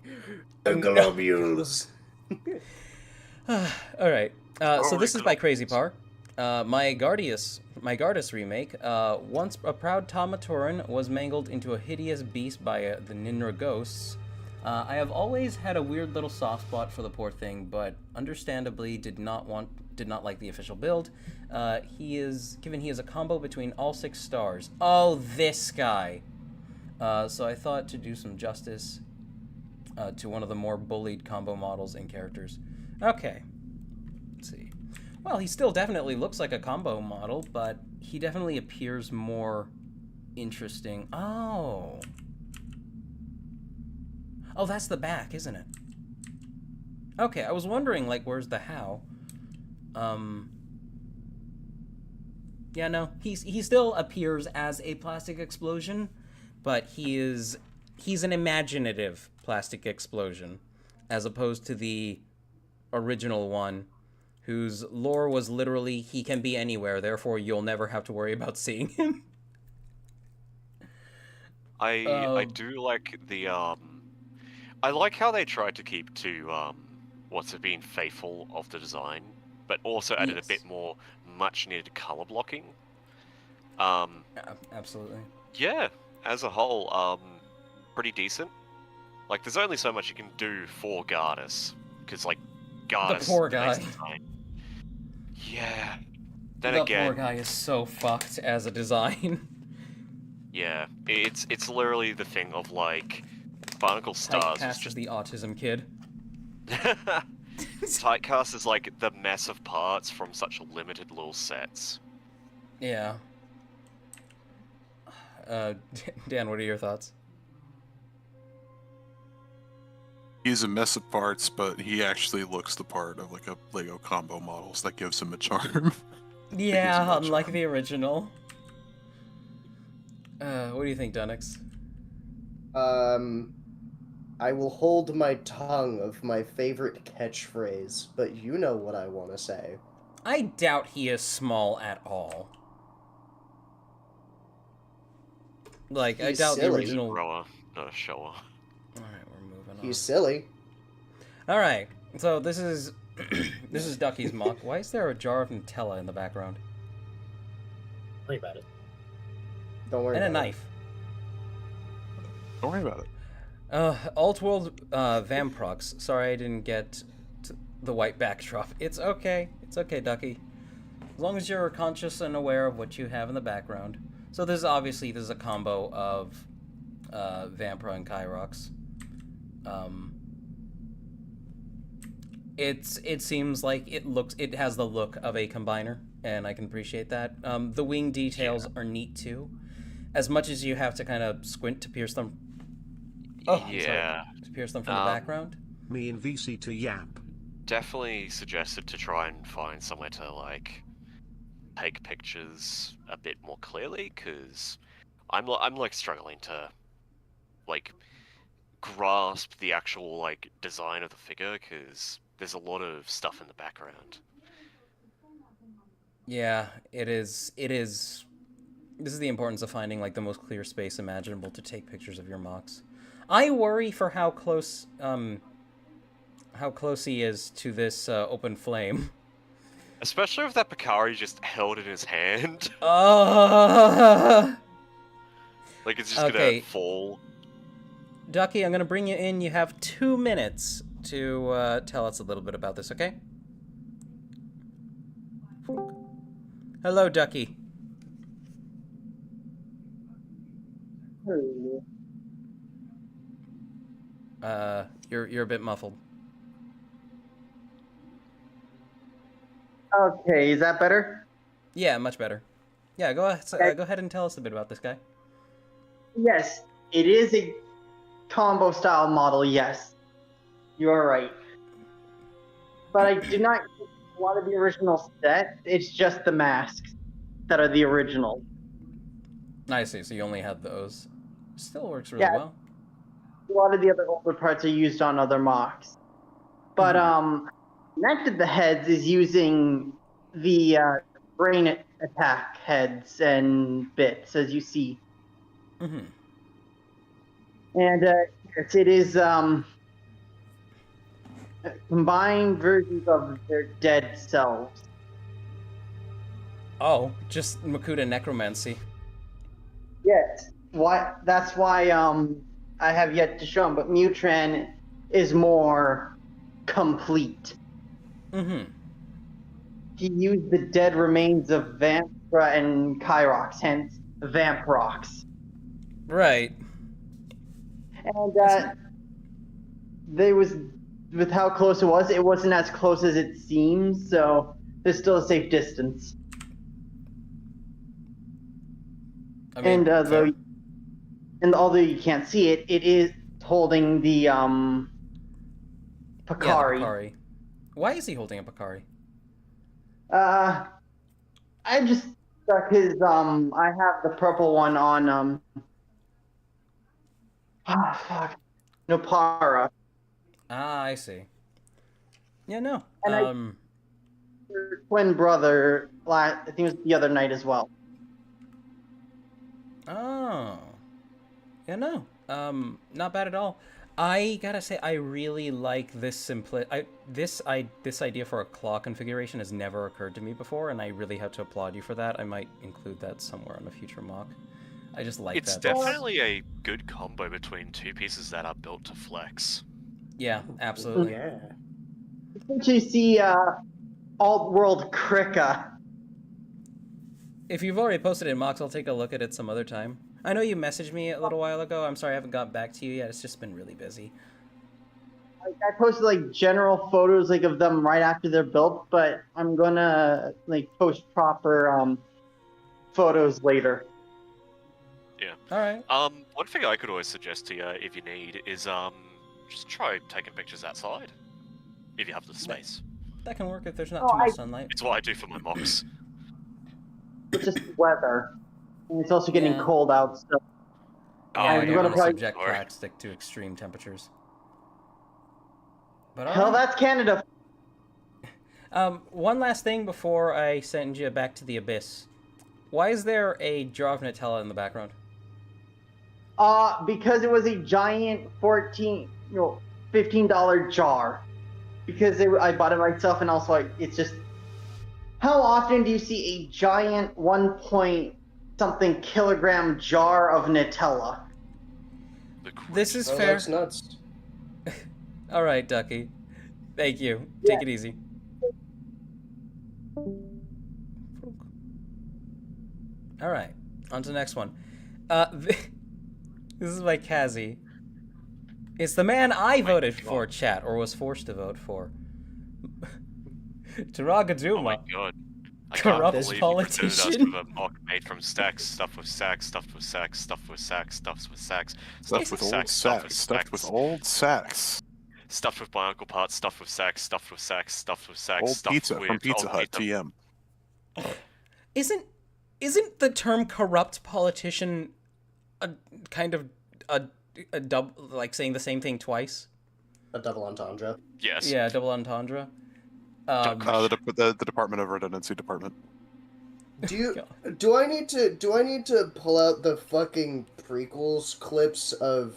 S4: globules.
S1: All right. So this is my crazy par. My Gardas remake. Once a proud Tamatoran was mangled into a hideous beast by the Ninra ghosts. I have always had a weird little soft spot for the poor thing, but understandably did not like the official build. He is a combo between all 6 stars. Oh, this guy. So I thought to do some justice to one of the more bullied combo models and characters. Okay. Let's see. Well, he still definitely looks like a combo model, but he definitely appears more interesting. Oh. Oh, that's the back, isn't it? Okay, I was wondering, like, where's the how? Yeah, no, he still appears as a plastic explosion, but he's an imaginative plastic explosion, as opposed to the original one, whose lore was literally, he can be anywhere, therefore you'll never have to worry about seeing him.
S5: I do like the I like how they tried to keep to what's it been faithful of the design, but also added a bit more much needed color blocking.
S1: Absolutely.
S5: Yeah, as a whole, pretty decent. Like, there's only so much you can do for Gardas, because like Gardas,
S1: the poor guy.
S5: Design. Yeah. Then
S1: the
S5: again,
S1: poor guy is so fucked as a design.
S5: Yeah, it's literally the thing of like Barnacle Stars.
S1: Typecast is the autism kid.
S5: Typecast is like the mess of parts from such limited little sets.
S1: Yeah. Dan, what are your thoughts?
S6: He's a mess of parts, but he actually looks the part of like a Lego combo model, so that gives him a charm.
S1: Yeah, unlike the original. What do you think, Dunix?
S4: I will hold my tongue of my favorite catchphrase, but you know what I want to say.
S1: I doubt he is small at all. Like,
S4: He's
S1: I doubt
S4: silly.
S1: the original...
S5: Grower, not a shower.
S1: Alright, we're moving on.
S4: He's silly.
S1: Alright, so this is... this is Ducky's mock. Why is there a jar of Nutella in the background?
S2: Worry about it.
S4: Don't worry
S1: And a
S4: about
S1: knife.
S6: Don't worry about it.
S1: Alt-World Vamprox. Sorry I didn't get the white backdrop. It's okay. It's okay, Ducky. As long as you're conscious and aware of what you have in the background. So there's a combo of Vampra and Kyrox. It seems like it has the look of a combiner, and I can appreciate that. The wing details are neat too. As much as you have to kind of squint to pierce them. Oh,
S5: yeah.
S1: To pierce them from the background.
S7: Me and VC to Yap.
S5: Definitely suggested to try and find somewhere to like take pictures a bit more clearly, because I'm like struggling to like grasp the actual like design of the figure, because there's a lot of stuff in the background.
S1: Yeah, it is. This is the importance of finding like the most clear space imaginable to take pictures of your Mocs. I worry for how close he is to this open flame.
S5: Especially with that Picari just held in his hand. Like it's just gonna fall.
S1: Ducky, I'm gonna bring you in. You have 2 minutes to tell us a little bit about this, okay? Hello, Ducky. You're a bit muffled.
S8: Okay, is that better?
S1: Yeah, much better. Yeah, go ahead and tell us a bit about this guy.
S8: Yes, it is a combo style model, yes. You are right. But I do not get a lot of the original set. It's just the masks that are the original.
S1: I see, so you only had those. Still works really well.
S8: A lot of the other older parts are used on other mocks. But connected the heads is using the brain attack heads and bits, as you see.
S1: Mm-hmm.
S8: And yes, it is combined versions of their dead selves.
S1: Oh, just Makuta necromancy.
S8: Yes, that's why I have yet to show him, but Mutran is more complete.
S1: Mm-hmm.
S8: He used the dead remains of Vampra and Kyrox, hence Vamprox.
S1: Right.
S8: And with how close it wasn't as close as it seems, so there's still a safe distance.
S1: I mean,
S8: although you can't see it, it is holding the Picari.
S1: Yeah, the Picari. Why is he holding a Picari?
S8: I just stuck his I have the purple one on Nopara.
S1: Ah, I see. Yeah, no.
S8: And your twin brother, I think it was the other night as well.
S1: Oh. Yeah, no. Not bad at all. I gotta say, I really like this this idea for a claw configuration has never occurred to me before, and I really have to applaud you for that. I might include that somewhere on a future mock. I just like that.
S5: It's definitely a good combo between two pieces that are built to flex.
S1: Yeah, absolutely.
S4: Yeah.
S8: You see alt-world Krika.
S1: If you've already posted it in mocks, I'll take a look at it some other time. I know you messaged me a little while ago. I'm sorry I haven't got back to you yet. It's just been really busy.
S8: I posted like general photos like of them right after they're built, but I'm gonna like post proper photos later.
S5: Yeah.
S1: All right.
S5: One thing I could always suggest to you if you need is just try taking pictures outside if you have the space.
S1: That can work if there's not too much sunlight.
S5: It's what I do for my mocks.
S8: It's just weather. And it's also getting cold out, so
S1: Yeah,
S8: I'm
S1: you're
S8: gonna
S1: gonna
S8: probably
S1: subject plastic to extreme temperatures. But
S8: hell, that's Canada.
S1: One last thing before I send you back to the abyss. Why is there a jar of Nutella in the background?
S8: Because it was a giant $15 jar. Because I bought it myself, and also it's just. How often do you see a giant 1 point something kilogram jar of Nutella?
S5: The
S1: This is
S4: Oh,
S1: fair.
S4: that's nuts.
S1: All right, Ducky. Thank you. Take it easy. All right, on to the next one. This is by Kazi. It's the man I voted for, chat, or was forced to vote for. Taraga
S5: Oh my
S1: Duma.
S5: god. I
S1: Corrupt
S5: can't believe you presented us
S1: politician.
S5: with a mock made from stacks, stuffed with sacks, stuffed with sacks, stuffed with sacks, stuffed with sacks,
S6: Stuffed with old sacks. Stuffed with old sacks.
S5: stuffed with bionicle parts, stuffed with sacks, stuffed with sacks, stuffed with sacks,
S6: Old
S5: stuffed
S6: pizza
S5: with
S6: from Pizza
S5: old
S6: Hut.
S5: pizza.
S6: TM.
S1: Isn't the term corrupt politician a kind of a double, like saying the same thing twice?
S4: A double entendre.
S5: Yes.
S1: Yeah, double entendre.
S6: The Department of Redundancy Department.
S4: Do I need to pull out the fucking prequels clips of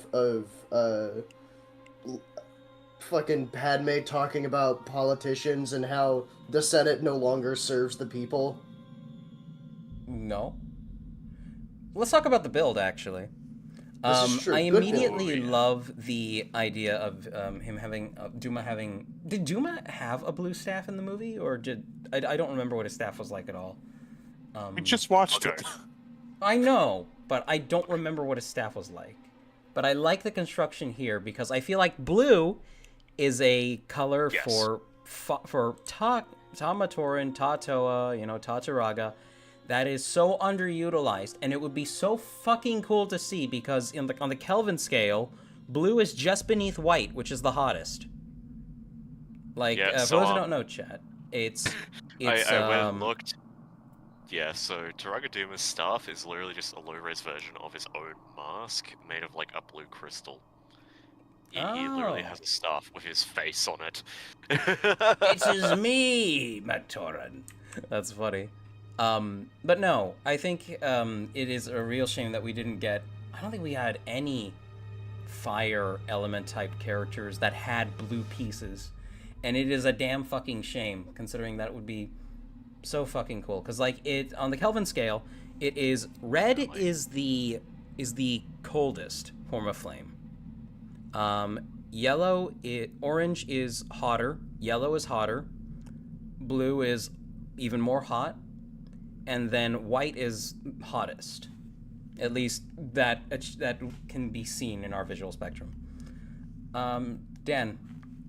S4: fucking Padme talking about politicians and how the Senate no longer serves the people?
S1: No. Let's talk about the build, actually.
S4: This is true.
S1: I
S4: Good
S1: immediately
S5: build.
S1: love the idea of him having Duma having. Did Duma have a blue staff in the movie, or did I don't remember what his staff was like at all.
S6: We just watched it.
S1: I know, but I don't remember what his staff was like. But I like the construction here because I feel like blue is a color for Tamatoran, Tatoa, Tataraga, that is so underutilized, and it would be so fucking cool to see because on the Kelvin scale, blue is just beneath white, which is the hottest. Like,
S5: Yeah,
S1: for
S5: so,
S1: those who don't know, chat, it's
S5: I went and looked. Yeah, so Taragaduma's staff is literally just a low-res version of his own mask made of like a blue crystal. He literally has a staff with his face on it.
S1: It is me, Matoran. That's funny. But no, I think it is a real shame that we didn't get. I don't think we had any fire element type characters that had blue pieces, and it is a damn fucking shame considering that would be so fucking cool. Because like it on the Kelvin scale, it is red is the coldest form of flame. Orange is hotter. Yellow is hotter. Blue is even more hot. And then white is hottest. At least that can be seen in our visual spectrum. Dan,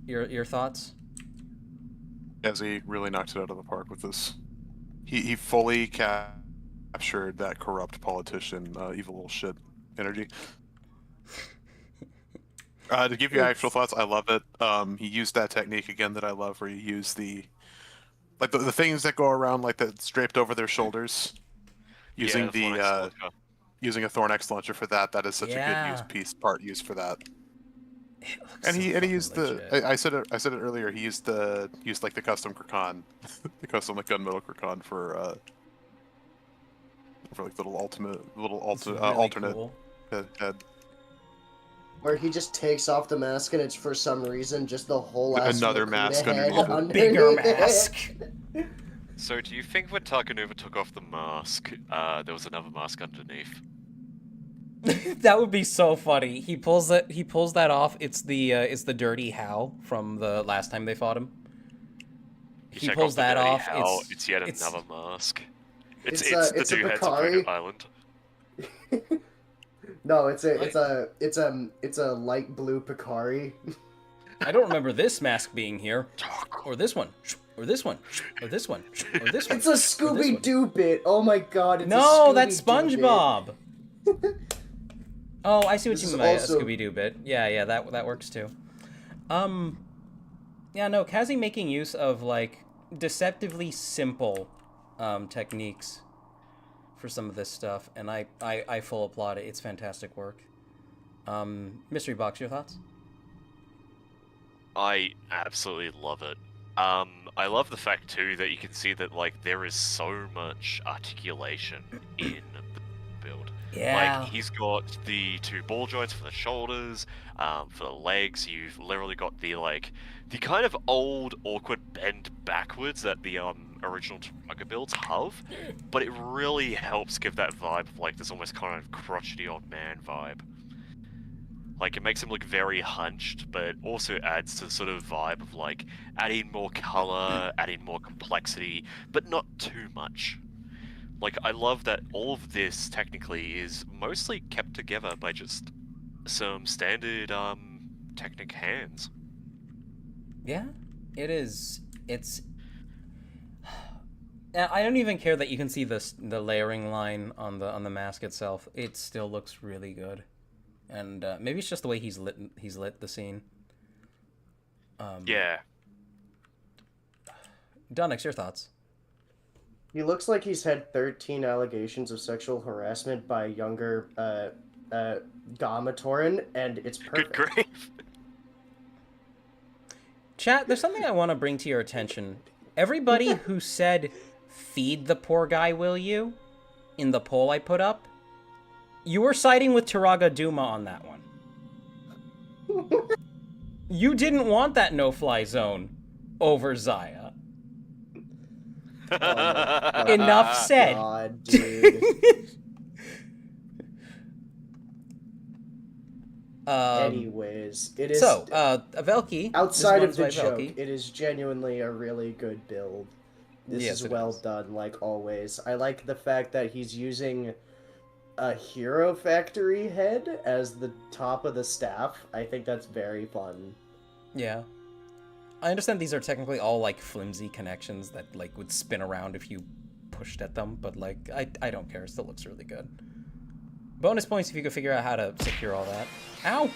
S1: your thoughts?
S6: Ezzy really knocked it out of the park with this. He fully captured that corrupt politician, evil little shit energy. To give you actual thoughts, I love it. He used that technique again that I love, where you use the things that go around like that's draped over their shoulders, using using a Thornex launcher for that. That is such a good part used for that. And he used I said it earlier. He used like the custom Krakan, the custom like gunmetal Krakan for like little alternate
S1: cool.
S6: head.
S4: Where he just takes off the mask and it's for some reason just the whole ass
S6: Another mask
S4: head
S6: underneath
S1: A bigger
S4: underneath
S1: mask.
S5: So do you think when Targanuva took off the mask, there was another mask underneath?
S1: That would be so funny. He pulls that off. It's the dirty Hal from the last time they fought him. He
S5: check
S1: pulls
S5: the
S1: that
S5: dirty
S1: off.
S5: Hal, it's yet another mask. It's the
S4: a
S5: two heads of
S4: Bakari.
S5: Koga Island.
S4: No, it's a light blue Picari.
S1: I don't remember this mask being here, or this one, or this one, or this one, or this one.
S4: It's a Scooby Doo bit. Oh my god! It's
S1: No,
S4: a
S1: that's
S4: Scooby-Doo
S1: SpongeBob. Oh, I see what
S4: This
S1: you
S4: is
S1: mean by
S4: also-
S1: a Scooby Doo bit. Yeah, that works too. Yeah, no, Kazi making use of like deceptively simple techniques for some of this stuff, and I full applaud it. It's fantastic work. Mystery Box, your thoughts?
S5: I absolutely love it. I love the fact too that you can see that like there is so much articulation in the build.
S1: Yeah.
S5: Like he's got the two ball joints for the shoulders, for the legs. You've literally got the kind of old awkward bend backwards that the original Targa builds have, but it really helps give that vibe of like this almost kind of crotchety old man vibe. Like, it makes him look very hunched, but also adds to the sort of vibe of, like, adding more color, adding more complexity, but not too much. Like, I love that all of this, technically, is mostly kept together by just some standard, Technic hands.
S1: Yeah, it is. It's. I don't even care that you can see the layering line on the mask itself. It still looks really good. And maybe it's just the way he's lit the scene.
S5: Yeah.
S1: Dunix, your thoughts?
S4: He looks like he's had 13 allegations of sexual harassment by younger Gamatoran, and it's perfect.
S5: Good grief.
S1: Chat, there's something I want to bring to your attention. Everybody who said, "Feed the poor guy, will you?" in the poll I put up, you were siding with Tiraga Duma on that one. You didn't want that no-fly zone over Zaya.
S4: Oh
S1: Enough said.
S4: God, dude. Anyways, it is
S1: So, Velki.
S4: outside of the
S1: this one's by
S4: joke.
S1: Velki.
S4: It is genuinely a really good build. This
S1: Yes,
S4: is
S1: it
S4: well
S1: is.
S4: done, like always. I like the fact that he's using a Hero Factory head as the top of the staff. I think that's very fun.
S1: Yeah. I understand these are technically all, like, flimsy connections that, like, would spin around if you pushed at them, but, like, I don't care. It still looks really good. Bonus points if you could figure out how to secure all that. Ow!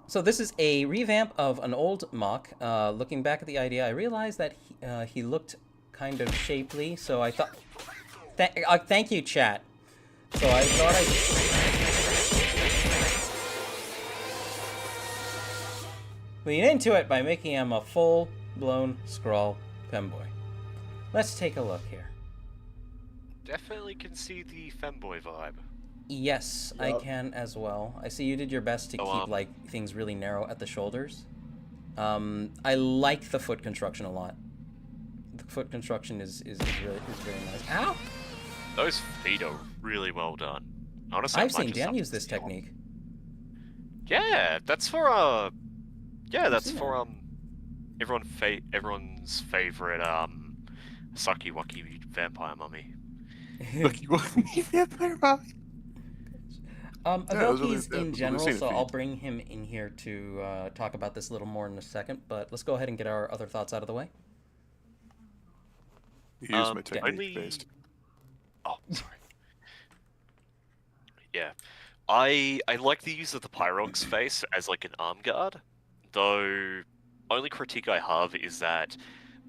S1: So this is a revamp of an old Moc. Looking back at the idea, I realized that he looked kind of shapely, so I thought... thank you, chat. So I thought I'd lean into it by making him a full-blown Skrull femboy. Let's take a look here.
S5: Definitely can see the femboy vibe.
S1: Yes, I can as well. I see you did your best to keep like things really narrow at the shoulders. I like the foot construction a lot. The foot construction is very nice. Ow!
S5: Those feet are really well done. Honestly,
S1: I've seen Dan use this technique.
S5: Yeah, that's for everyone's favorite sucky wucky vampire mummy.
S6: Vampire mommy.
S1: Velki's in general, so I'll bring him in here to talk about this a little more in a second, but let's go ahead and get our other thoughts out of the way.
S6: Here's my technique based.
S5: Oh, sorry. Yeah. I like the use of the Pyrox's face as like an arm guard, though only critique I have is that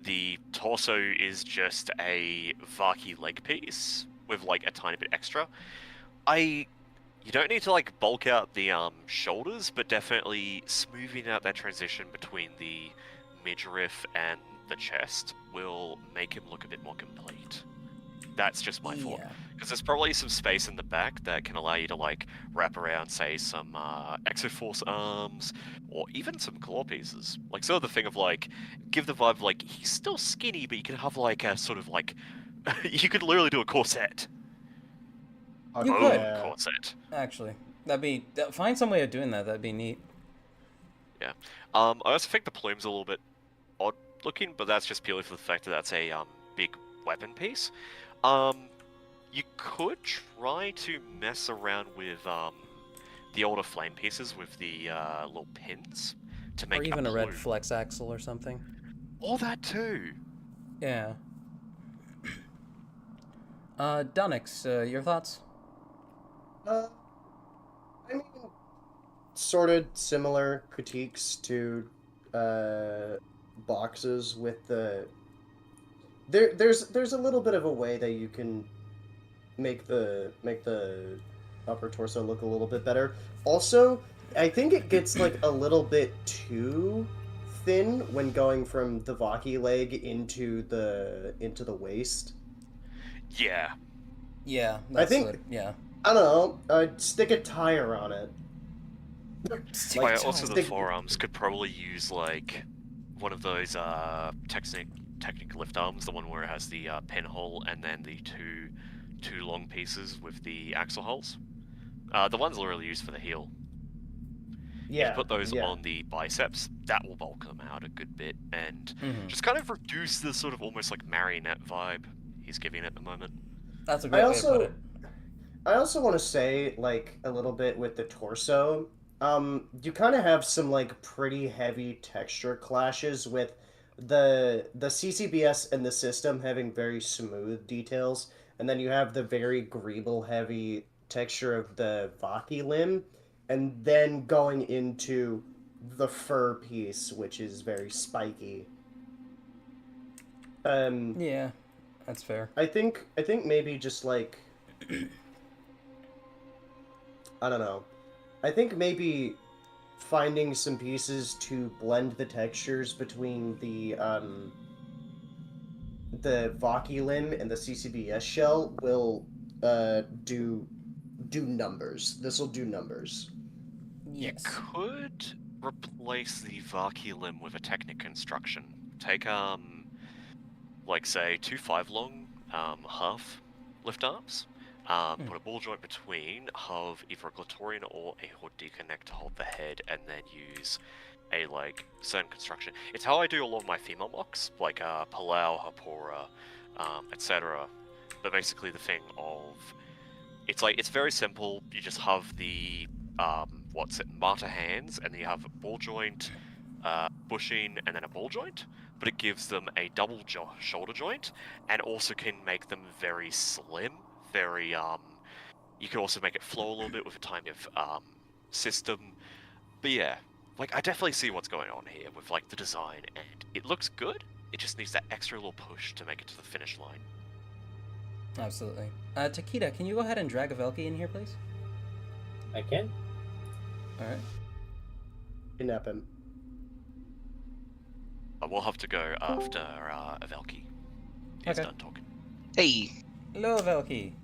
S5: the torso is just a Vaki leg piece with like a tiny bit extra. You don't need to like bulk out the shoulders, but definitely smoothing out that transition between the midriff and the chest will make him look a bit more complete. That's just my thought. Because there's probably some space in the back that can allow you to like wrap around, say, some Exoforce arms, or even some claw pieces. Like sort of the thing of like, give the vibe like he's still skinny, but you can have like a sort of like, you could literally do a corset.
S1: You could.
S5: Corset.
S1: Actually, find some way of doing that. That'd be neat.
S5: Yeah. I also think the plume's a little bit odd looking, but that's just purely for the fact that that's a big weapon piece. You could try to mess around with the older flame pieces with the little pins to make
S1: or even a red flex axle or something.
S5: All that too.
S1: Yeah. Dunix, your thoughts?
S4: I mean, sort of similar critiques to boxes with the. There's a little bit of a way that you can make the upper torso look a little bit better. Also, I think it gets like a little bit too thin when going from the Vaki leg into the waist.
S5: Yeah.
S1: Yeah,
S4: I think. I don't know. Stick a tire on it.
S5: Also, the forearms could probably use like one of those Technic lift arms, the one where it has the pinhole and then the two long pieces with the axle holes. The ones literally used for the heel.
S4: Yeah.
S5: If you put those
S4: yeah.
S5: on the biceps, that will bulk them out a good bit and
S1: Mhm.
S5: just kind of reduce the sort of almost like marionette vibe he's giving at the moment.
S1: That's a great way to put it.
S4: I also want to say, like, a little bit with the torso. You kind of have some like pretty heavy texture clashes with the CCBS and the system having very smooth details, and then you have the very greeble heavy texture of the Vaki limb, and then going into the fur piece, which is very spiky.
S1: Yeah, that's fair.
S4: I think maybe just like I don't know. I think maybe finding some pieces to blend the textures between the Vaki limb and the CCBS shell will do numbers. This will do numbers.
S1: Yes.
S5: You could replace the Vaki limb with a Technic construction. Take like say 2 5-long half lift arms. Put a ball joint between, have either a Glatorian or a Horde connect to hold the head, and then use a like certain construction. It's how I do a lot of my female mocks, like Palau, Hapora, etc. But basically the thing of it's very simple. You just have the martyr hands, and then you have a ball joint, bushing, and then a ball joint. But it gives them a double shoulder joint, and also can make them very slim. Very you can also make it flow a little bit with a tiny system. But yeah, like I definitely see what's going on here with like the design, and it looks good. It just needs that extra little push to make it to the finish line.
S1: Absolutely. Takeda, can you go ahead and drag a Velki in here, please?
S2: I can.
S1: All right.
S4: Kidnap him.
S5: We'll have to go after a Velki. He's
S1: Okay.
S5: done talking.
S9: Hey.
S1: Hello, Velki.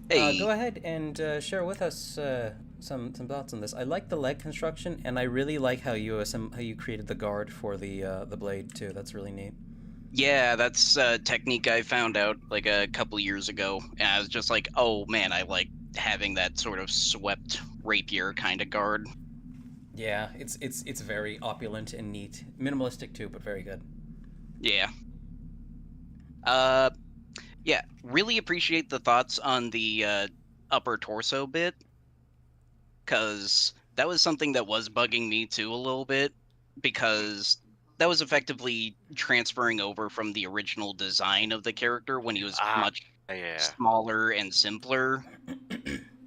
S9: Hey.
S1: Go ahead and share with us some thoughts on this. I like the leg construction, and I really like how you created the guard for the blade too. That's really neat.
S9: Yeah, that's a technique I found out like a couple years ago, and I was just like, oh man, I like having that sort of swept rapier kind of guard.
S1: Yeah, it's very opulent and neat, minimalistic too, but very good.
S9: Yeah. Yeah, really appreciate the thoughts on the upper torso bit, because that was something that was bugging me too a little bit, because that was effectively transferring over from the original design of the character when he was much smaller and simpler.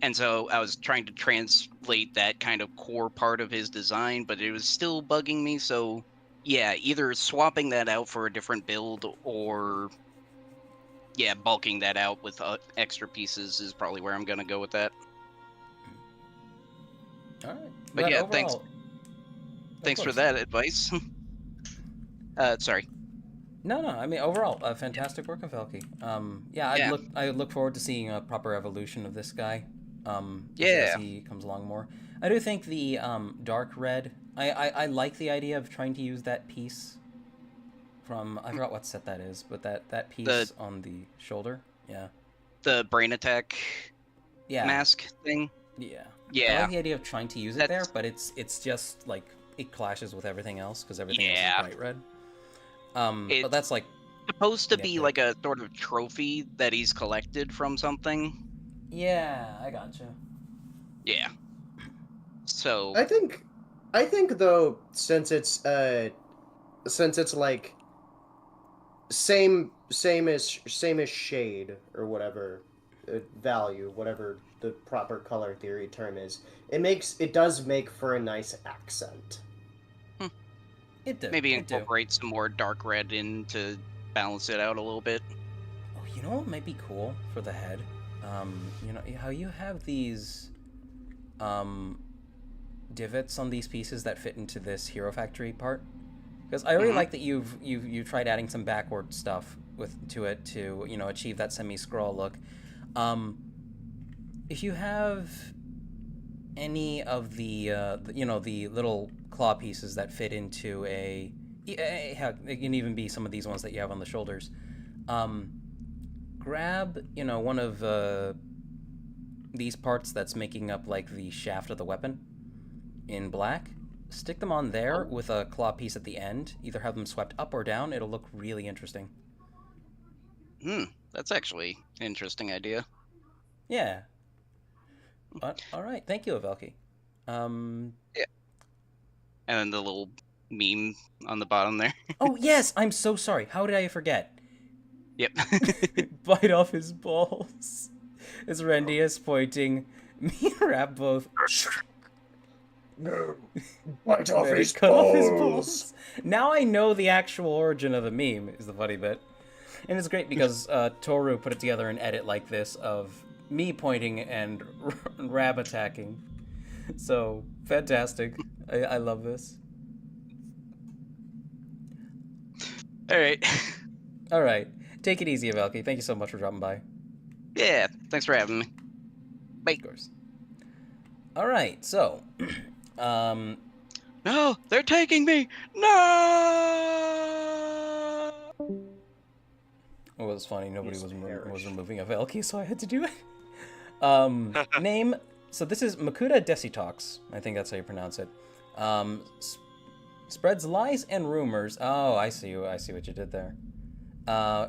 S9: And so I was trying to translate that kind of core part of his design, but it was still bugging me. So yeah, either swapping that out for a different build or yeah, bulking that out with extra pieces is probably where I'm going to go with that.
S1: All right.
S9: But yeah,
S1: overall,
S9: thanks for that advice. Sorry.
S1: No. I mean, overall, fantastic work of Velki. I look forward to seeing a proper evolution of this guy. As he comes along more. I do think the dark red. I like the idea of trying to use that piece from I forgot what set that is, but that piece on the shoulder. Yeah.
S9: The brain attack. Mask thing.
S1: Yeah.
S9: Yeah.
S1: I like the idea of trying to use it there, but it's just like it clashes with everything else because everything else is bright red. But that's like
S9: supposed to be like a sort of trophy that he's collected from something.
S1: Yeah, I gotcha.
S9: Yeah. So
S4: I think though, since it's like same as shade or whatever value, whatever the proper color theory term is, it does make for a nice accent.
S1: It does.
S9: Maybe incorporate some more dark red in to balance it out a little bit.
S1: Oh, you know what might be cool for the head? You know how you have these divots on these pieces that fit into this Hero Factory part? Because I really like that you've tried adding some backward stuff to it to achieve that semi-scroll look. If you have any of the the little claw pieces that fit into it can even be some of these ones that you have on the shoulders. Grab one of these parts that's making up like the shaft of the weapon in black. Stick them on there with a claw piece at the end. Either have them swept up or down. It'll look really interesting.
S9: That's actually an interesting idea.
S1: Yeah. All right. Thank you, Avelki.
S9: Yeah. And then the little meme on the bottom there.
S1: Oh, yes! I'm so sorry. How did I forget?
S9: Yep.
S1: Bite off his balls. It's Rendius pointing. Me and Rap both.
S4: No, bite off
S1: Ready,
S4: his
S1: cut off his
S4: balls.
S1: balls. Now I know the actual origin of the meme, is the funny bit. And it's great because Toru put it together in edit like this of me pointing and Rab attacking. So, fantastic. I love this.
S9: Alright.
S1: Alright. Take it easy, Avelki. Thank you so much for dropping by.
S9: Yeah, thanks for having me. Bye.
S1: Of course. Alright, so...
S9: No, they're taking me! No!
S1: It was funny. Nobody was removing Avelki, so I had to do it. Name. So this is Makuta Desitox. I think that's how you pronounce it. Spreads lies and rumors. Oh, I see what you did there.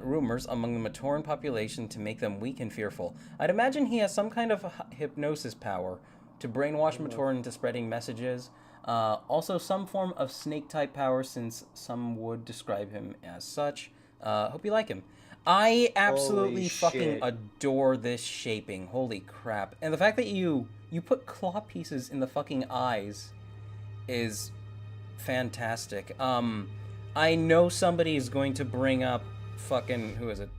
S1: Rumors among the Matoran population to make them weak and fearful. I'd imagine he has some kind of hypnosis power to brainwash Matoran into spreading messages. Also some form of snake-type power, since some would describe him as such. Hope you like him. I absolutely fucking adore this shaping. Holy crap. And the fact that you put claw pieces in the fucking eyes is fantastic. I know somebody is going to bring up fucking... Who is it?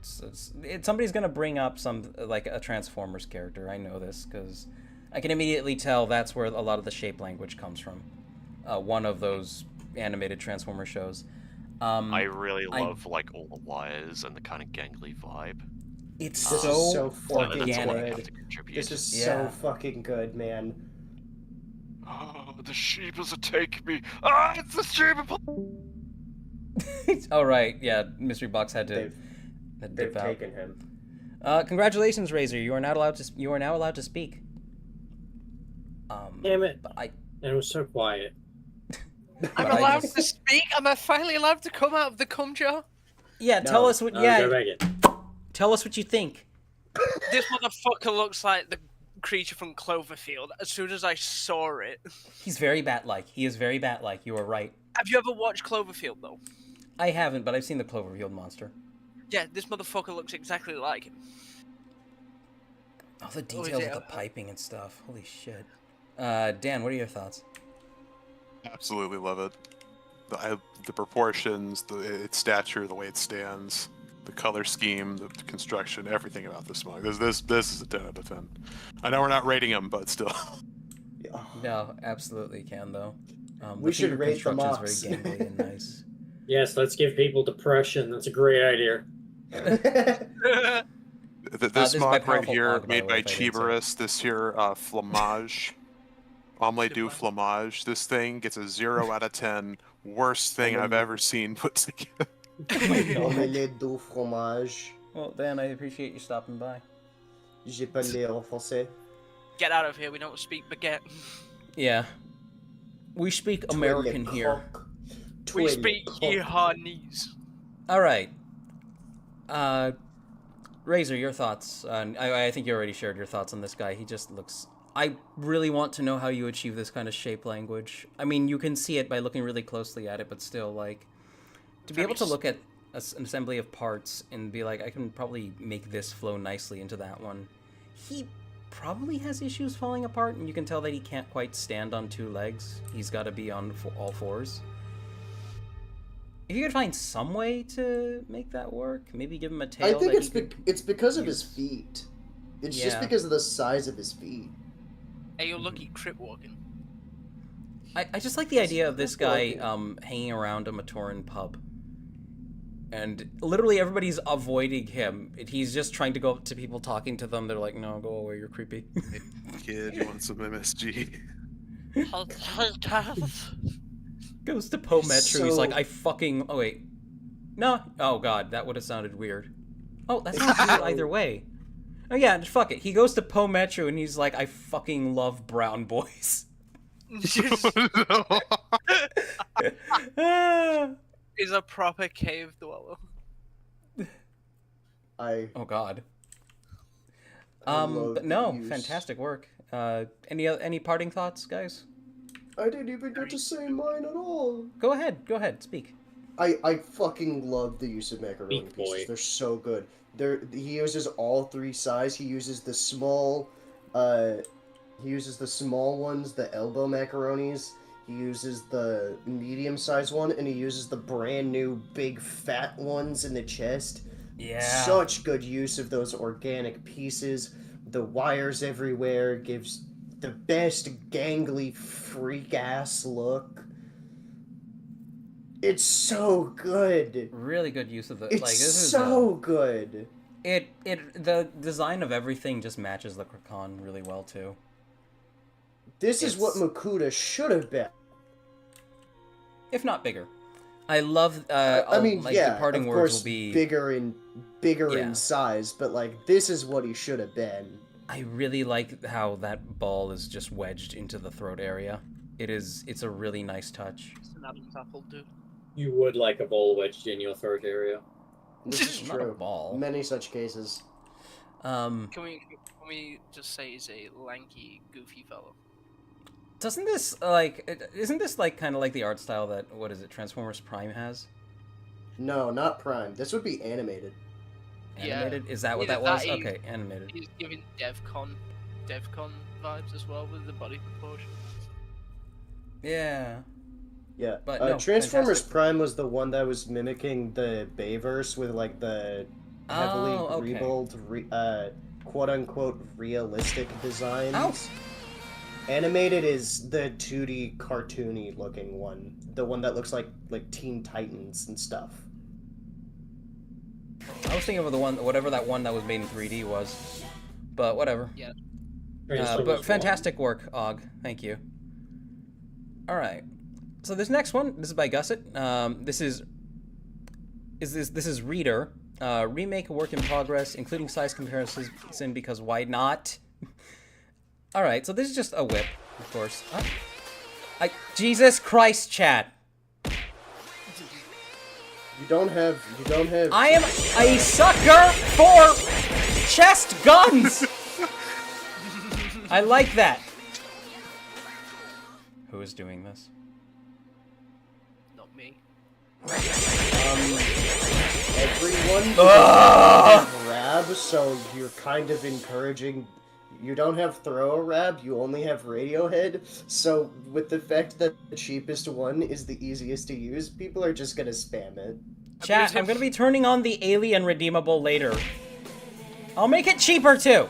S1: Somebody's going to bring up some, like, a Transformers character. I know this, because I can immediately tell that's where a lot of the shape language comes from. One of those animated Transformer shows.
S5: I really love like all the wires and the kind of gangly vibe.
S1: It's
S4: so fucking
S1: organic.
S4: good. This is so fucking good, man.
S5: Oh, the sheepers are taking me. Ah, it's the sheep.
S1: Oh right, yeah. Mystery Box had to.
S4: They've taken him.
S1: Congratulations, Razor. You are now allowed to speak.
S2: Damn it!
S1: But
S2: it was so quiet.
S3: I'm allowed to speak? Am I finally allowed to come out of the cum jar?
S1: Yeah, tell us what.
S2: Go
S1: Yeah,
S2: back in.
S1: tell us what you think.
S3: This motherfucker looks like the creature from Cloverfield. As soon as I saw it.
S1: He's very bat-like. He is very bat-like. You are right.
S3: Have you ever watched Cloverfield though?
S1: I haven't, but I've seen the Cloverfield monster.
S3: Yeah, this motherfucker looks exactly like him.
S1: All the details of the piping and stuff. Holy shit. Dan, what are your thoughts?
S6: Absolutely love it. The proportions, its stature, the way it stands, the color scheme, the construction, everything about this mug. This is a 10 out of 10. I know we're not rating them, but still.
S1: No, absolutely can though.
S4: We should rate the
S1: construction's
S4: mocks.
S1: very gangly and nice.
S2: Yes, let's give people depression. That's a great idea.
S6: This
S1: is
S6: mug
S1: by
S6: right here,
S1: Powerful Pog, by
S6: made
S1: the
S6: by
S1: way, if I didn't say.
S6: Chibarus, this here, Flamage. Omelette du Flamage. This thing gets a 0 out of 10. Worst thing I've ever seen put together.
S4: Omelette du fromage.
S1: Well, Dan, I appreciate you stopping by.
S4: J'ai parlé en français.
S3: Get out of here, we don't speak baguette.
S1: Yeah. We speak American here.
S3: We speak Yeehawnese.
S1: Alright. Razor, your thoughts. I think you already shared your thoughts on this guy. He just looks... I really want to know how you achieve this kind of shape language. I mean, you can see it by looking really closely at it, but still, like... To be able to look at an assembly of parts and be like, I can probably make this flow nicely into that one. He probably has issues falling apart, and you can tell that he can't quite stand on two legs. He's got to be on all fours. If you could find some way to make that work, maybe give him a tail.
S4: I think
S1: that
S4: it's because of his feet. It's just because of the size of his feet.
S3: Hey, you're lucky crip walking.
S1: I just like the idea of this guy hanging around a Matoran pub. And literally everybody's avoiding him. He's just trying to go up to people, talking to them. They're like, no, go away, you're creepy.
S6: Hey, kid, you want some MSG?
S1: Goes to Poe Metro, he's
S4: So-
S1: like, I fucking... Oh, wait. No. Oh, God, that would have sounded weird. Oh, that's not weird either way. Oh yeah, fuck it. He goes to Po Metro and he's like, I fucking love brown boys. Ah.
S3: He's a proper cave dweller.
S1: Oh god.
S4: love
S1: But
S4: the
S1: no,
S4: use.
S1: fantastic work. Any parting thoughts, guys?
S4: I didn't even get to say mine at all.
S1: Go ahead, speak.
S4: I fucking love the use of macaroni
S2: Big boy.
S4: pieces. They're so good. He uses all three sizes. He uses the small ones, the elbow macaronis. He uses the medium-sized one, and he uses the brand new big fat ones in the chest.
S1: Yeah.
S4: Such good use of those organic pieces. The wires everywhere gives the best gangly freak-ass look. It's so good.
S1: Really good use of the
S4: It's
S1: like. This is
S4: so good.
S1: the design of everything just matches the Krakan really well too.
S4: This is what
S1: It's-
S4: Makuta should have been.
S1: If not bigger. I love.
S4: I mean,
S1: like,
S4: yeah,
S1: departing
S4: of
S1: words
S4: course,
S1: will be
S4: bigger in
S1: Yeah.
S4: size, but like this is what he should have been.
S1: I really like how that ball is just wedged into the throat area. It's a really nice touch.
S3: It's an Adam's apple, dude.
S2: You would like a ball wedged in your throat area.
S4: This is
S1: Not a
S4: true.
S1: ball.
S4: Many such cases.
S3: Can we just say he's a lanky, goofy fellow?
S1: Doesn't this like isn't this like kind of like the art style that what is it Transformers Prime has?
S4: No, not Prime. This would be animated.
S3: Yeah.
S1: Animated? Is that what
S3: Either
S1: that was?
S3: that,
S1: Okay, animated.
S3: He's giving DevCon vibes as well with the body proportion.
S1: Yeah.
S4: Yeah.
S1: But no,
S4: Transformers
S1: fantastic.
S4: Prime was the one that was mimicking the Bayverse with like the heavily
S1: Oh, okay.
S4: rebuilt, quote unquote realistic designs.
S1: Ow.
S4: Animated is the 2D cartoony looking one. The one that looks like Teen Titans and stuff.
S1: I was thinking of the one, whatever that one that was made in 3D was, but whatever.
S3: Yeah.
S1: But fantastic work, Og. Thank you. All right. So this next one, this is by Gusset. This is Reader. Remake a work in progress, including size comparison because why not? All right. So this is just a whip, of course. Jesus Christ, chat.
S4: You don't have.
S1: I am a sucker for chest guns. I like that. Who is doing this?
S3: Not me.
S4: Everyone
S1: Ugh!
S4: have Rab, so you're kind of encouraging. You don't have throw a Rab, you only have Radiohead. So with the fact that the cheapest one is the easiest to use, people are just gonna spam it.
S1: Chat, I'm gonna be turning on the alien redeemable later. I'll make it cheaper too.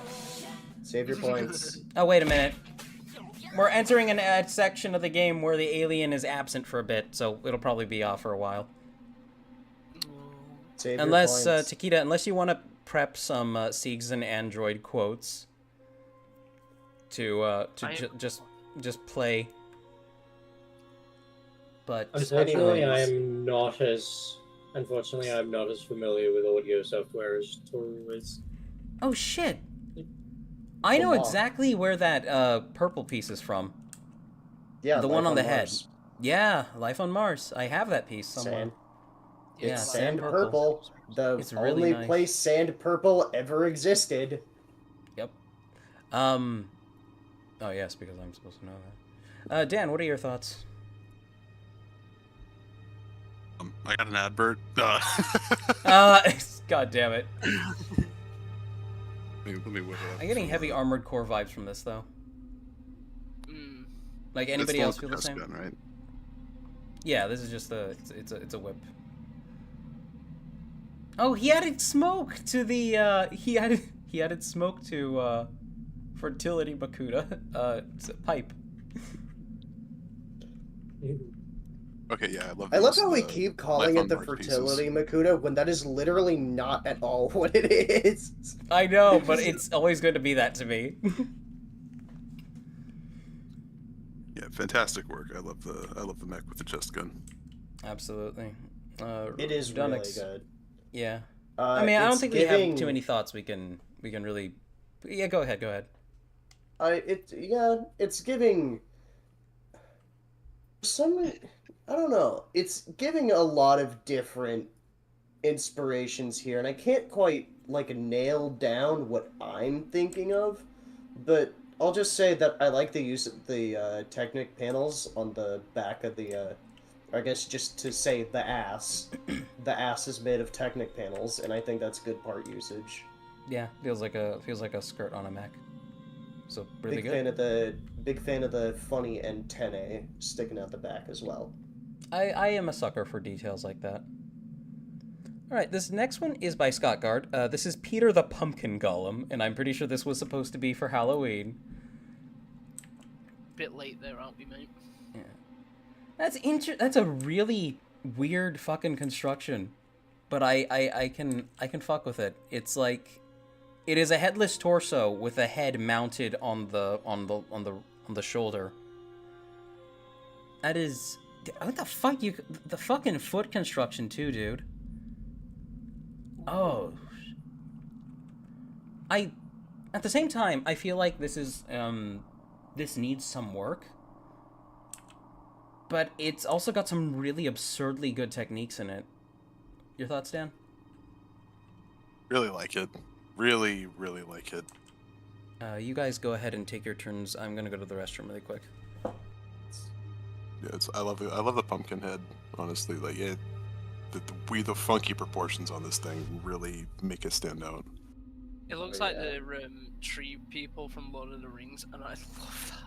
S4: Save your points.
S1: Oh, wait a minute. We're entering an ad section of the game where the alien is absent for a bit, so it'll probably be off for a while.
S4: Save
S1: Unless,
S4: your points.
S1: Takeda, unless you want to prep some Siegs and Android quotes to just play. But
S2: Unfortunately,
S4: anyways.
S2: I'm not as familiar with audio software as Toru is.
S1: Oh shit! I know
S4: Come on.
S1: exactly where that purple piece is from.
S4: Yeah,
S1: the
S4: Life
S1: one on the
S4: Mars.
S1: head. Yeah, Life on Mars. I have that piece somewhere.
S4: Sand.
S1: Yeah,
S4: It's
S1: sand
S4: sand purple. The
S1: It's really
S4: only
S1: nice.
S4: place sand purple ever existed.
S1: Yep. Oh yes, because I'm supposed to know that. Dan, what are your thoughts?
S6: I got an advert.
S1: God damn it!
S6: Let me whip it up.
S1: I'm getting heavy armored core vibes from this though.
S3: Mm.
S1: Like
S6: That's
S1: anybody
S6: the
S1: else
S6: one
S1: feel the
S6: with
S1: same?
S6: Gun, right?
S1: Yeah, this is just it's a whip. Oh, he added smoke to the he added smoke to fertility Bakuda pipe.
S6: Okay, yeah, I love.
S4: I love
S6: these,
S4: how we keep calling
S6: Life
S4: it
S6: on
S4: the
S6: Mars
S4: fertility Makuta when that is literally not at all what it is.
S1: I know, but it's always going to be that to me.
S6: Yeah, fantastic work. I love the mech with the chest gun.
S1: Absolutely.
S4: It is really
S1: Dunix.
S4: good.
S1: Yeah. I mean, I don't
S4: it's
S1: think we
S4: giving-
S1: have too many thoughts we can really Yeah, go ahead.
S4: It's giving some. I don't know. It's giving a lot of different inspirations here, and I can't quite like nail down what I'm thinking of, but I'll just say that I like the use of the Technic panels on the back of the. I guess just to say the ass. The ass is made of Technic panels, and I think that's good part usage.
S1: Yeah, feels like a skirt on a mech. So really
S4: Big
S1: good.
S4: fan of the funny antennae sticking out the back as well.
S1: I am a sucker for details like that. All right, this next one is by Scott Gard. This is Peter the Pumpkin Golem, and I'm pretty sure this was supposed to be for Halloween.
S3: Bit late there, aren't we, mate?
S1: Yeah. That's a really weird fucking construction, but I can fuck with it. It's like it is a headless torso with a head mounted on the shoulder. That is what the fuck the fucking foot construction too, dude. Oh. At the same time, I feel like this needs some work. But it's also got some really absurdly good techniques in it. Your thoughts, Dan?
S6: Really like it. Really, really like it.
S1: You guys go ahead and take your turns. I'm gonna go to the restroom really quick.
S6: Yeah, I love it. I love the pumpkin head. Honestly, like the funky proportions on this thing really make it stand out.
S3: It looks like the tree people from Lord of the Rings, and I love that.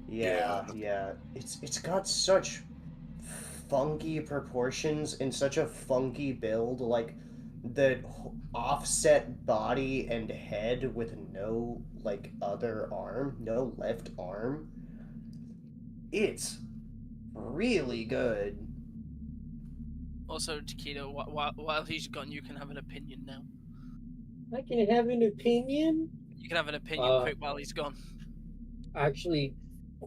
S4: Yeah. It's got such funky proportions and such a funky build, like the offset body and head with no like other arm, no left arm. It's really good.
S3: Also, Takedo, while he's gone, you can have an opinion now.
S2: I can have an opinion?
S3: You can have an opinion quick while he's gone.
S2: I actually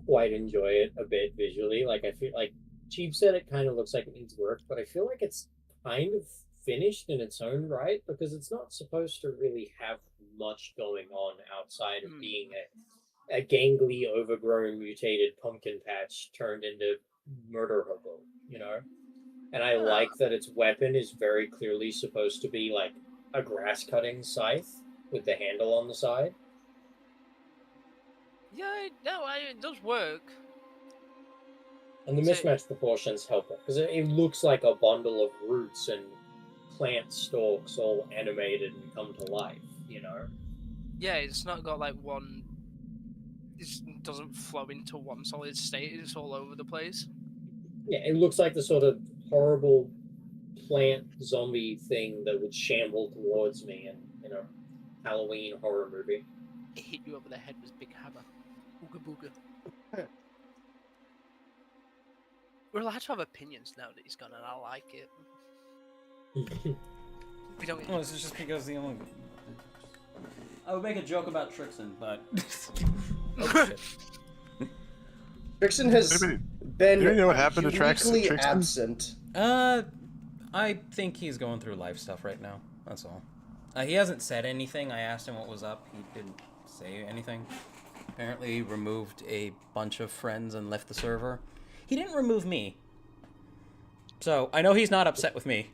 S2: quite enjoy it a bit visually. Like, I feel like Chief said it kind of looks like it needs work, but I feel like it's kind of finished in its own right because it's not supposed to really have much going on outside of being a gangly, overgrown, mutated pumpkin patch turned into murder hobo, you know? And I like that its weapon is very clearly supposed to be like a grass cutting scythe with the handle on the side.
S3: Yeah, it does work.
S2: And the mismatched proportions help it because it looks like a bundle of roots and plant stalks all animated and come to life, you know?
S3: Yeah, it's not got like one. It doesn't flow into one solid state. It's all over the place.
S2: Yeah, it looks like the sort of horrible plant zombie thing that would shamble towards me in a Halloween horror movie.
S3: It hit you over the head with a big hammer. Ooga booga. We're allowed to have opinions now that he's gone, and I like it. We don't.
S1: Well, this is just because the only. I would make a joke about Trixon, but. Oh, shit.
S4: Trixon has been
S6: you know what happened to
S4: uniquely
S6: Trixon?
S4: absent.
S1: I think he's going through life stuff right now. That's all. He hasn't said anything. I asked him what was up. He didn't say anything. Apparently, he removed a bunch of friends and left the server. He didn't remove me. So, I know he's not upset with me.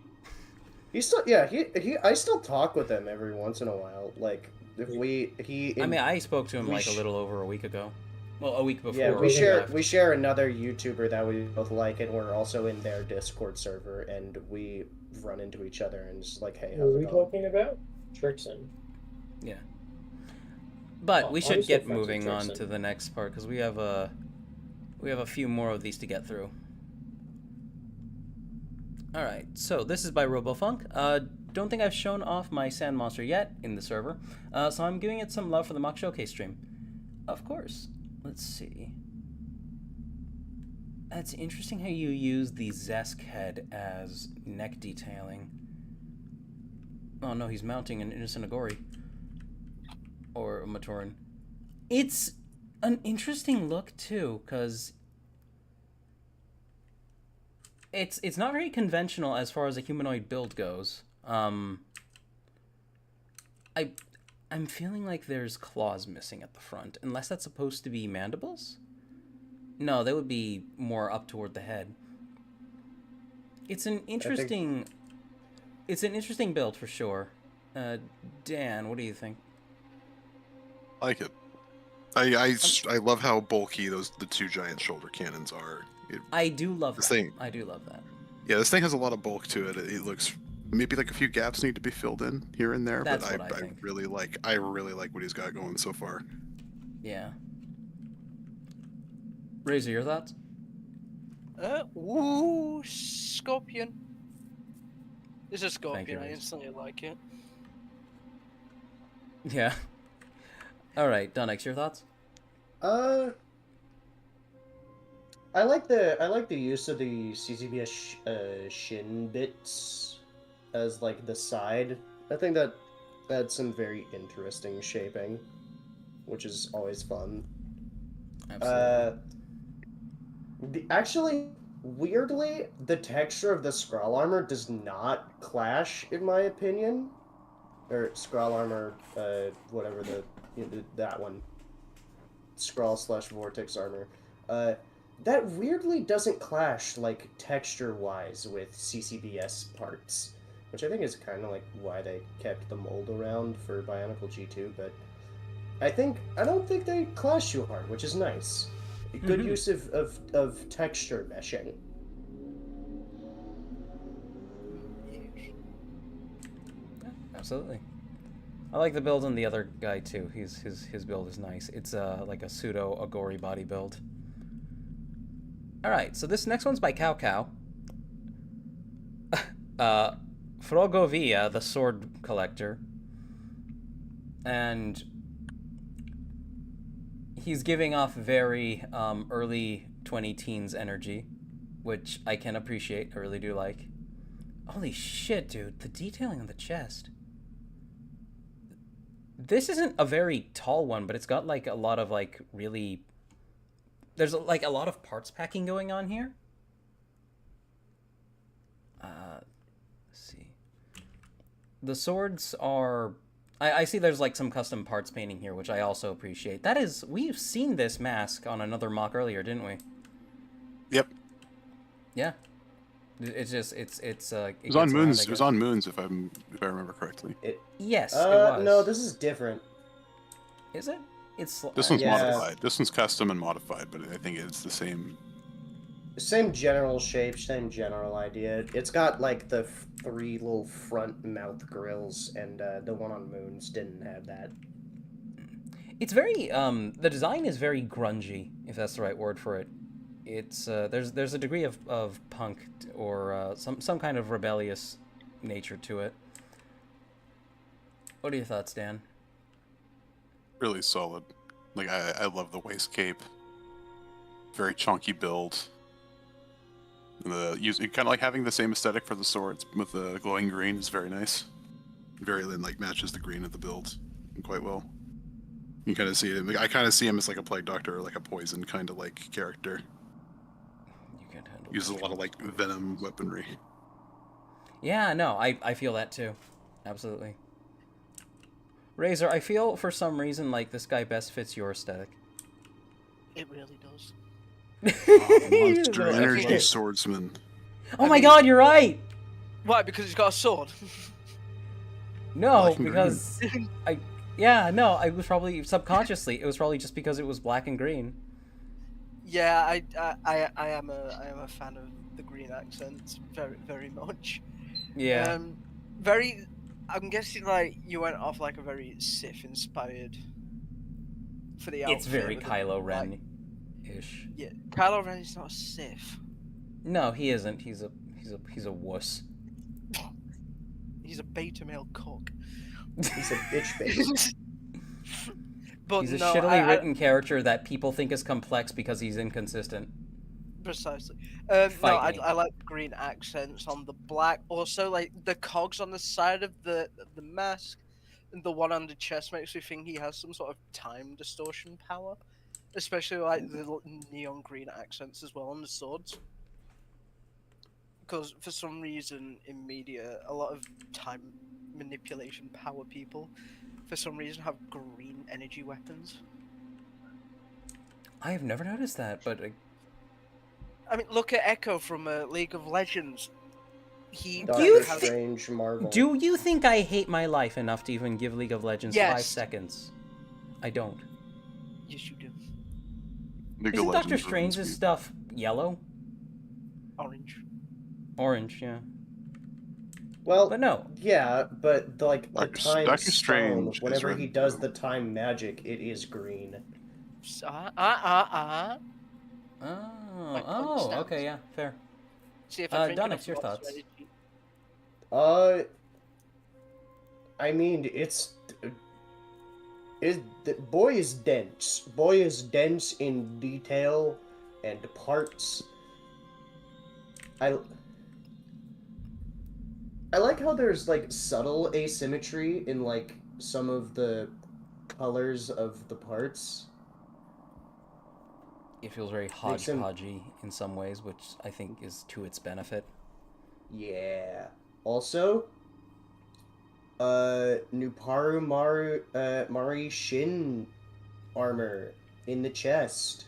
S4: He's still, I still talk with him every once in a while. Like,
S1: I spoke to him like a little over a week ago. Well, a week before.
S4: Yeah, we share another YouTuber that we both like, and we're also in their Discord server, and we run into each other and just like, hey, how's
S2: What are
S4: it
S2: we
S4: going?
S2: talking about? Trixon.
S1: Yeah. But we should get moving on
S2: Trixon.
S1: to the next part because we have a few more of these to get through. All right, so this is by RoboFunk. Don't think I've shown off my sand monster yet in the server, so I'm giving it some love for the mock showcase stream. Of course. Let's see. It's interesting how you use the Zesk head as neck detailing. Oh no, he's mounting an innocent Agori. Or a Matoran. It's an interesting look too, because it's not very conventional as far as a humanoid build goes. I'm feeling like there's claws missing at the front, unless that's supposed to be mandibles? No, they would be more up toward the head. It's an interesting... It's an interesting build for sure. Dan, what do you think?
S6: I like it. I love how bulky the two giant shoulder cannons are.
S1: I do love
S6: This
S1: that.
S6: thing-
S1: I do love that.
S6: Yeah, this thing has a lot of bulk to it. It looks maybe like a few gaps need to be filled in here and there,
S1: That's
S6: but
S1: what I think.
S6: really like what he's got going so far.
S1: Yeah. Razor, your thoughts?
S3: Ooh, scorpion. It's a
S1: you,
S3: scorpion. I
S1: Razor.
S3: instantly like it.
S1: Yeah. Alright, Dunix, your thoughts?
S4: I like the use of the CCBS shin bits as like the side. I think that adds some very interesting shaping, which is always fun.
S1: Absolutely.
S4: Actually, weirdly, the texture of the Skrull armor does not clash, in my opinion. Or Skrull armor, whatever that one. Skrull / Vortex armor. That weirdly doesn't clash, like, texture-wise with CCBS parts. Which I think is kind of like why they kept the mold around for Bionicle G2, but I don't think they clash too hard, which is nice. Good use of texture meshing.
S1: Absolutely. I like the build on the other guy too. His build is nice. It's like a pseudo Agori body build. All right, so this next one's by Cow Cow. Frogovia, the sword collector, and he's giving off very early 20-teens energy, which I can appreciate. I really do like. Holy shit, dude! The detailing on the chest. This isn't a very tall one, but it's got like a lot of like really... There's like a lot of parts packing going on here. Let's see. The swords are... I see there's like some custom parts painting here, which I also appreciate. That is... We've seen this mask on another mock earlier, didn't we?
S6: Yep.
S1: Yeah. It's just... It
S6: was on Moons. It was on Moons, if I remember correctly.
S1: Yes, it was.
S4: No, this is different.
S1: Is it? It's...
S6: This one's modified. This one's custom and modified, but I think it's the same.
S4: Same general shape, same general idea. It's got like the 3 little front mouth grills, and the one on Moons didn't have that.
S1: It's very the design is very grungy, if that's the right word for it. It's there's a degree of punk or some kind of rebellious nature to it. What are your thoughts, Dan?
S6: Really solid. Like I love the waist cape. Very chunky build. Kind of like having the same aesthetic for the swords with the glowing green is very nice. Very like matches the green of the build quite well. You kind of see him. I kind of see him as like a plague doctor or like a poison kind of like character.
S1: You can't handle.
S6: Uses a lot of like venom weaponry.
S1: Yeah, no, I feel that too. Absolutely. Razor, I feel for some reason like this guy best fits your aesthetic.
S3: It really does.
S6: Monster energy swordsman.
S1: Oh my god, you're right!
S3: Why? Because he's got a sword.
S1: No,
S6: Black and
S1: because I was probably subconsciously. It was probably just because it was black and green.
S3: Yeah, I am a fan of the green accents very very much.
S1: Yeah.
S3: Very. I'm guessing like you went off like a very Sith inspired for the outfit.
S1: It's very
S3: with
S1: Kylo Ren
S3: like-
S1: ish.
S3: Yeah, Kylo Ren is not a Sith.
S1: No, he isn't. He's a wuss.
S3: He's a beta male cock.
S4: He's a bitch baby.
S3: But
S1: He's a
S3: no,
S1: shittily written character that people think is complex because he's inconsistent.
S3: Precisely. No,
S1: Fight me.
S3: I like the green accents on the black. Also, like the cogs on the side of the mask, and the one on the chest makes me think he has some sort of time distortion power. Especially like the neon green accents as well on the swords. Because for some reason in media, a lot of time manipulation power people for some reason, have green energy weapons.
S1: I have never noticed that, but
S3: I mean, look at Echo from League of Legends. He
S4: Doctor
S3: has-
S4: Strange, Marvel.
S1: do you think I hate my life enough to even give League of Legends 5
S3: Yes.
S1: seconds? I don't.
S3: Yes, you do.
S6: League of
S1: Isn't Doctor
S6: Legends
S1: Strange's
S6: remains
S1: stuff yellow?
S3: Orange.
S1: Orange, yeah.
S4: Well,
S1: But no.
S4: yeah, but the time
S6: Doctor
S4: stone,
S6: Strange is
S4: whenever
S6: red
S4: he does
S6: too.
S4: the time magic, it is green.
S1: Oh, okay, yeah, fair.
S3: See if I drink
S1: Donix,
S3: enough
S1: your
S3: water,
S1: thoughts?
S4: I mean, boy is dense. Boy is dense in detail and parts. I like how there's like subtle asymmetry in like some of the colors of the parts.
S1: It feels very
S4: Makes him-
S1: hodgepodgey in some ways, which I think is to its benefit.
S4: Yeah. Also, Nuparu Mari Shin armor in the chest.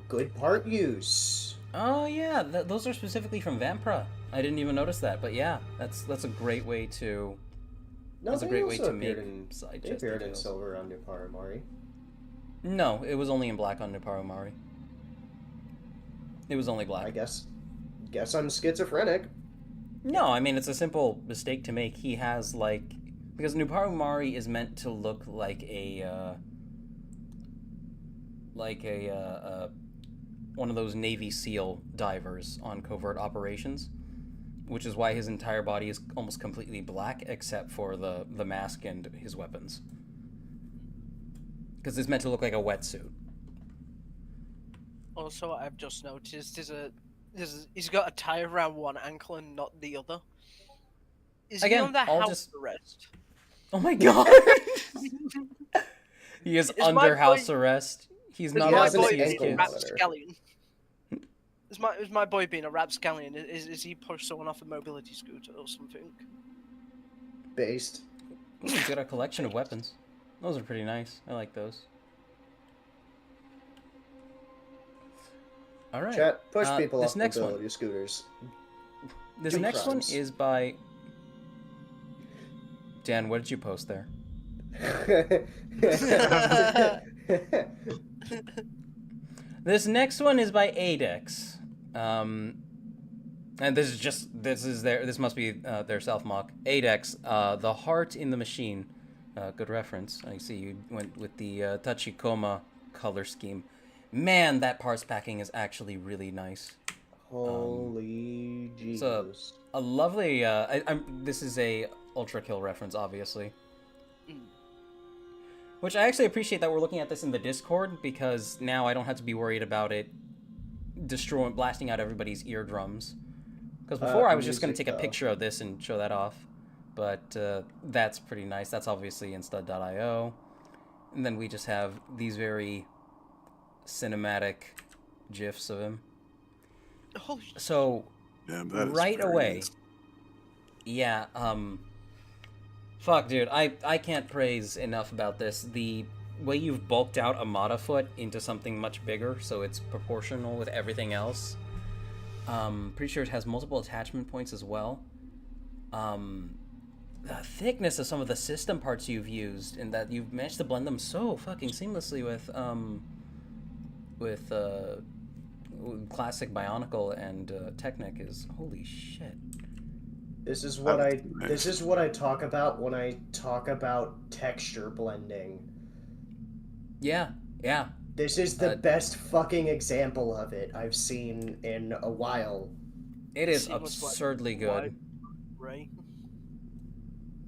S4: Good part use.
S1: Oh yeah, those are specifically from Vampra. I didn't even notice that, but yeah, that's a great way to.
S4: No,
S1: That's a
S4: they
S1: great way
S4: also
S1: to make
S4: appeared in,
S1: side
S4: they
S1: chest
S4: appeared in
S1: details.
S4: silver on Nuparu Mari.
S1: No, it was only in black on Nuparu Mari. It was only black.
S4: I guess I'm schizophrenic.
S1: No, I mean it's a simple mistake to make. He has like because Nuparu Mari is meant to look like a one of those Navy SEAL divers on covert operations, which is why his entire body is almost completely black except for the mask and his weapons. Because it's meant to look like a wetsuit.
S3: Also, I've just noticed he's got a tie around one ankle and not the other. Is
S1: Again,
S3: he under
S1: I'll
S3: house
S1: just-
S3: arrest?
S1: Oh my god! He is
S3: Is my
S1: under
S3: boy-
S1: house arrest. He's
S3: Is
S1: not
S4: He
S3: my
S1: allowed
S4: has
S1: to
S4: an
S3: boy
S1: see his
S3: being a
S4: ankle
S1: kids.
S4: monitor.
S3: rapscallion? Is my boy being a rapscallion? Is he pushed someone off a mobility scooter or something?
S4: Based.
S1: Ooh, he's got a collection of weapons. Those are pretty nice. I like those. All right.
S4: Chat, push people
S1: this
S4: off
S1: next one.
S4: mobility scooters.
S1: This
S4: Two
S1: next
S4: crimes.
S1: one is by Dan. What did you post there? This next one is by Adex. And this must be their self mock. Adex, the heart in the machine. Good reference. I see you went with the Tachikoma color scheme. Man, that parts packing is actually really nice.
S4: Holy Jesus.
S1: so- A lovely. This is a Ultra Kill reference, obviously. Which I actually appreciate that we're looking at this in the Discord, because now I don't have to be worried about it blasting out everybody's eardrums. Because before I was just going to
S4: music,
S1: take a
S4: though.
S1: picture of this and show that off. But that's pretty nice. That's obviously in stud.io. And then we just have these very cinematic GIFs of him.
S3: Holy sh-
S1: So,
S6: Damn, that is
S1: right
S6: very
S1: away.
S6: nice.
S1: Yeah, fuck, dude, I can't praise enough about this. The way you've bulked out a Mata foot into something much bigger, so it's proportional with everything else. Pretty sure it has multiple attachment points as well. The thickness of some of the system parts you've used, and that you've managed to blend them so fucking seamlessly with classic Bionicle and Technic is holy shit.
S4: This is what
S6: That's
S4: this is what I talk about when I talk about texture blending.
S1: Yeah, yeah.
S4: This is the
S1: Uh,
S4: best fucking example of it I've seen in a while.
S1: It is
S3: Seamless black,
S1: absurdly good.
S3: white, gray.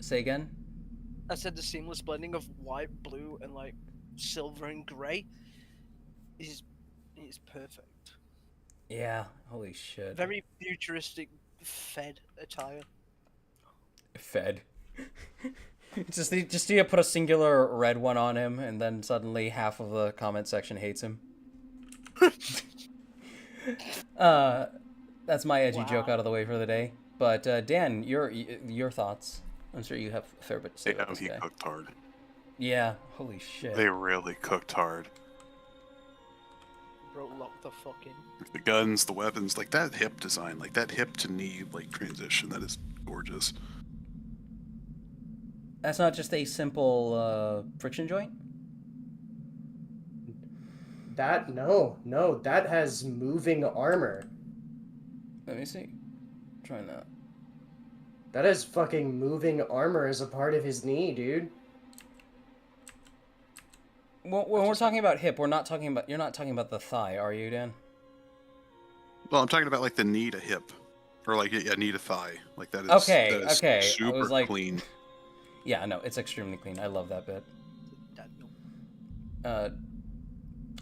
S1: Say again?
S3: I said the seamless blending of white, blue, and like silver and gray is perfect.
S1: Yeah, holy shit.
S3: Very futuristic Fed attire.
S1: Fed. just need to put a singular red one on him, and then suddenly half of the comment section hates him. That's my edgy joke
S3: Wow.
S1: out of the way for the day. But Dan, your thoughts? I'm sure you have a fair bit to say about
S6: Damn,
S1: this
S6: he
S1: guy.
S6: cooked hard.
S1: Yeah, holy shit.
S6: They really cooked hard.
S3: Bro, lock the fuck in.
S6: The guns, the weapons, like that hip design, like that hip to knee like transition, that is gorgeous.
S1: That's not just a simple friction joint?
S4: That no, that has moving armor.
S1: Let me see. Trying that.
S4: That has fucking moving armor as a part of his knee, dude.
S1: Well, when we're talking about hip, we're not talking about. You're not talking about the thigh, are you, Dan?
S6: Well, I'm talking about like the knee to hip, or like yeah, knee to thigh. Like that is
S1: Okay,
S6: that is
S1: okay. I
S6: super
S1: was like,
S6: clean.
S1: Yeah, no, it's extremely clean. I love that bit.
S3: Daniel.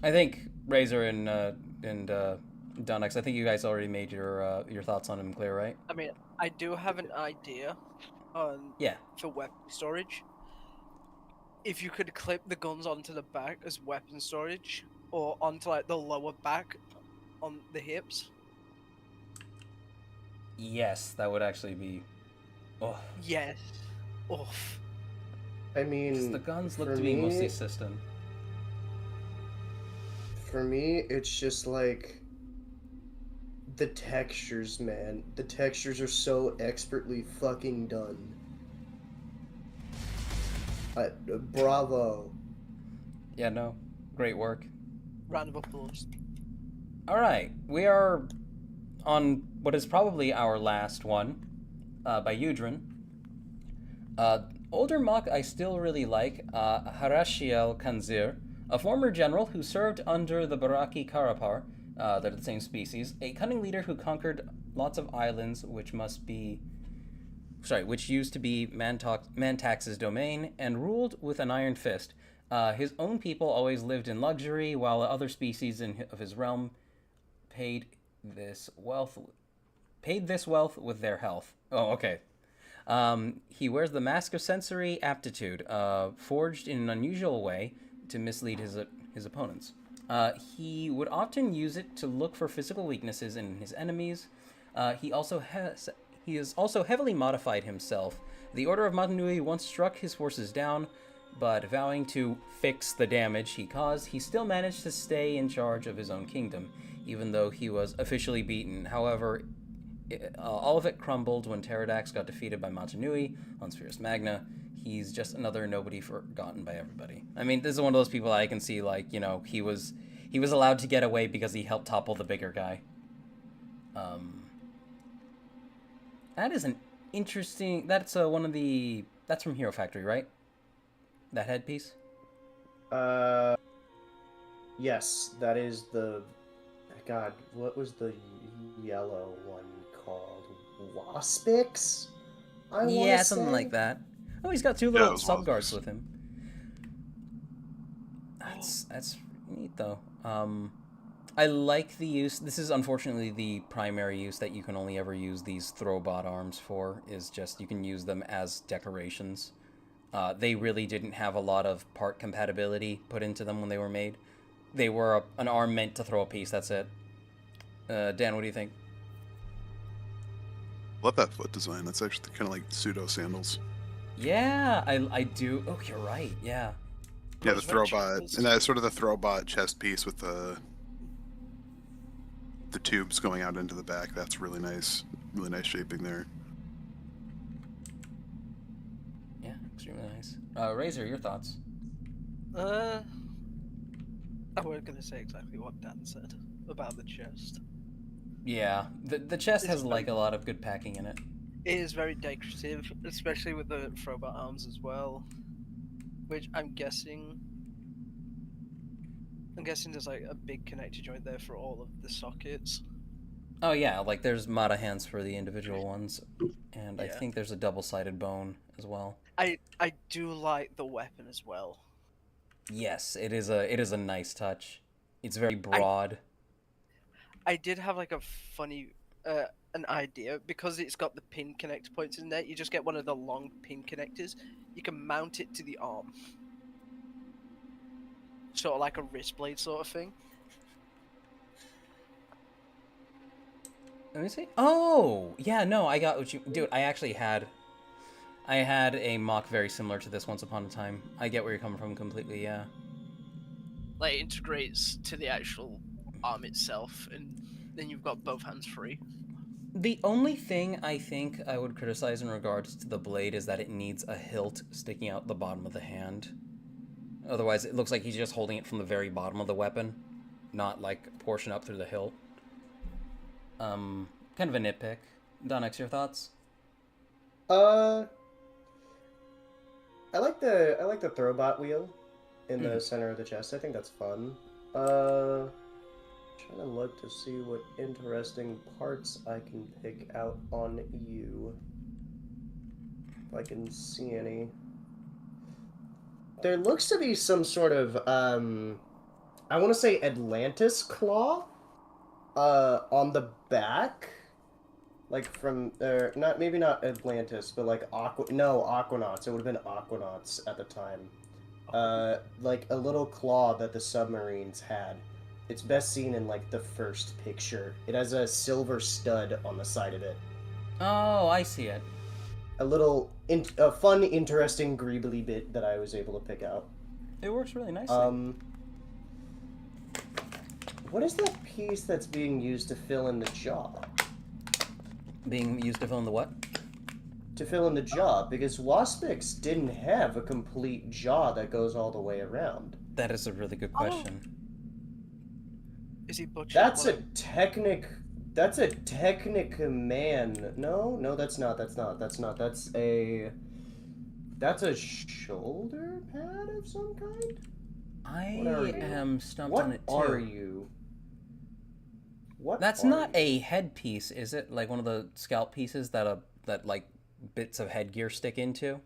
S1: I think Razor and Donex, I think you guys already made your thoughts on him clear, right?
S3: I mean, I do have an idea on
S1: Yeah.
S3: for weapon storage. If you could clip the guns onto the back as weapon storage, or onto like the lower back on the hips.
S1: Yes, that would actually be. Oh.
S3: Yes. Oof.
S4: I mean,
S1: The guns look
S4: for
S1: to be
S4: me-
S1: mostly system.
S4: For me, it's just like the textures, man. The textures are so expertly fucking done. Bravo.
S1: Yeah, no, great work.
S3: Round of applause.
S1: All right, we are on what is probably our last one, by Yudrin. Older Moc I still really like, Harashiel Kanzir, a former general who served under the Baraki Karapar, they're the same species, a cunning leader who conquered lots of islands which used to be Mantax's domain, and ruled with an iron fist. His own people always lived in luxury, while other species of his realm paid this wealth with their health. Oh, okay. He wears the mask of sensory aptitude, forged in an unusual way to mislead his opponents. He would often use it to look for physical weaknesses in his enemies. He has also heavily modified himself. The Order of Matanui once struck his forces down, but vowing to fix the damage he caused, he still managed to stay in charge of his own kingdom, even though he was officially beaten. However, all of it crumbled when Pterodax got defeated by Matanui on Spherus Magna. He's just another nobody forgotten by everybody. I mean, this is one of those people I can see, like, you know, he was allowed to get away because he helped topple the bigger guy. That is an interesting. That's that's from Hero Factory, right? That headpiece.
S4: Yes, that is the. God, what was the yellow one called? Waspix?
S1: Yeah, something like that. Oh, he's got two little
S6: it was
S1: sub guards
S6: Waspix.
S1: with him. That's neat though. I like the use. This is unfortunately the primary use that you can only ever use these throwbot arms for. Is just you can use them as decorations. They really didn't have a lot of part compatibility put into them when they were made. They were an arm meant to throw a piece. That's it. Dan, what do you think?
S6: Love that foot design. That's actually kind of like pseudo sandals.
S1: Yeah, I do. Oh, you're right. Yeah.
S6: Yeah, the
S3: Those very
S6: throwbot,
S3: cheapest.
S6: and that's sort of the throwbot chest piece with the tubes going out into the back. That's really nice shaping there.
S1: Yeah, extremely nice. Razor, your thoughts?
S3: I was gonna say exactly what Dan said about the chest.
S1: Yeah, the chest
S3: It's
S1: has like
S3: very-
S1: a lot of good packing in it.
S3: It is very decorative, especially with the throwback arms as well. Which I'm guessing there's like a big connector joint there for all of the sockets.
S1: Oh yeah, like there's Mata hands for the individual ones, and I
S3: Yeah.
S1: think there's a double-sided bone as well.
S3: I do like the weapon as well.
S1: Yes, it is a nice touch. It's very broad.
S3: I did have like a funny an idea because it's got the pin connector points in there. You just get one of the long pin connectors. You can mount it to the arm, sort of like a wrist blade sort of thing.
S1: Let me see. Oh, yeah, no, I got what you... Dude, I actually had... I had a mock very similar to this once upon a time. I get where you're coming from completely, yeah.
S3: Like, it integrates to the actual arm itself, and then you've got both hands free.
S1: The only thing I think I would criticize in regards to the blade is that it needs a hilt sticking out the bottom of the hand. Otherwise, it looks like he's just holding it from the very bottom of the weapon, not like a portion up through the hilt. Kind of a nitpick. Donex, your thoughts?
S4: I like the throwbot wheel in the center of the chest. I think that's fun. Trying to look to see what interesting parts I can pick out on you. If I can see any. There looks to be some sort of I want to say Atlantis claw on the back. Like from not maybe not Atlantis, but like Aquanauts. It would have been Aquanauts at the time. Like a little claw that the submarines had. It's best seen in like the first picture. It has a silver stud on the side of it.
S1: Oh, I see it.
S4: A fun, interesting, greebly bit that I was able to pick out.
S1: It works really nicely.
S4: What is that piece that's being used to fill in the jaw?
S1: Being used to fill in the what?
S4: To fill in the jaw, because Waspix didn't have a complete jaw that goes all the way around.
S1: That is a really good question.
S3: Is he butchered?
S4: That's a Technic man. No, that's not. That's a shoulder pad of some kind?
S1: I am stumped on it too.
S4: What are you?
S1: That's not a headpiece, is it? Like one of the scalp pieces that like bits of headgear stick into?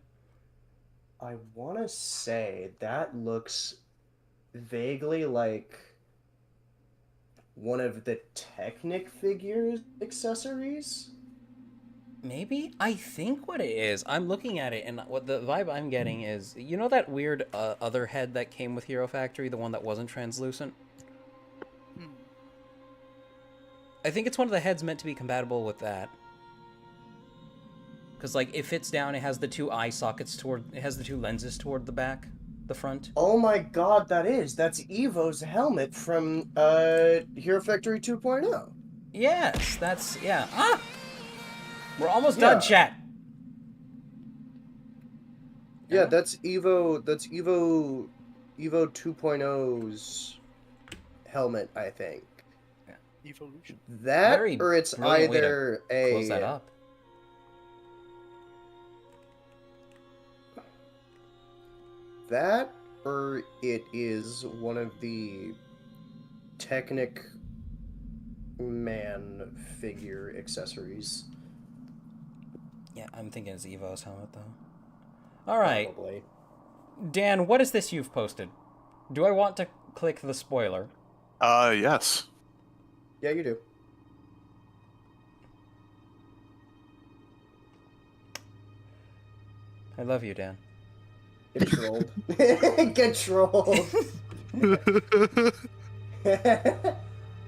S4: I want to say that looks vaguely like one of the Technic figures accessories.
S1: Maybe? I think what it is, I'm looking at it, and what the vibe I'm getting is, you know that weird other head that came with Hero Factory, the one that wasn't translucent? I think it's one of the heads meant to be compatible with that. Because, like, it fits down, it has the two eye sockets it has the two lenses toward the back, the front.
S4: Oh my god, that's Evo's helmet from, Hero Factory 2.0.
S1: Yes, yeah. Ah! We're almost done, chat!
S4: Yeah, that's Evo 2.0's helmet, I think.
S3: Evolution.
S4: That,
S1: Very
S4: or it's
S1: brilliant way to
S4: either
S1: close that up.
S4: That, or it is one of the Technic man figure accessories.
S1: Yeah, I'm thinking it's Evo's helmet, though. Alright.
S4: Probably.
S1: Dan, what is this you've posted? Do I want to click the spoiler?
S6: Yes.
S4: Yeah, you do.
S1: I love you, Dan.
S4: Get trolled. Get trolled.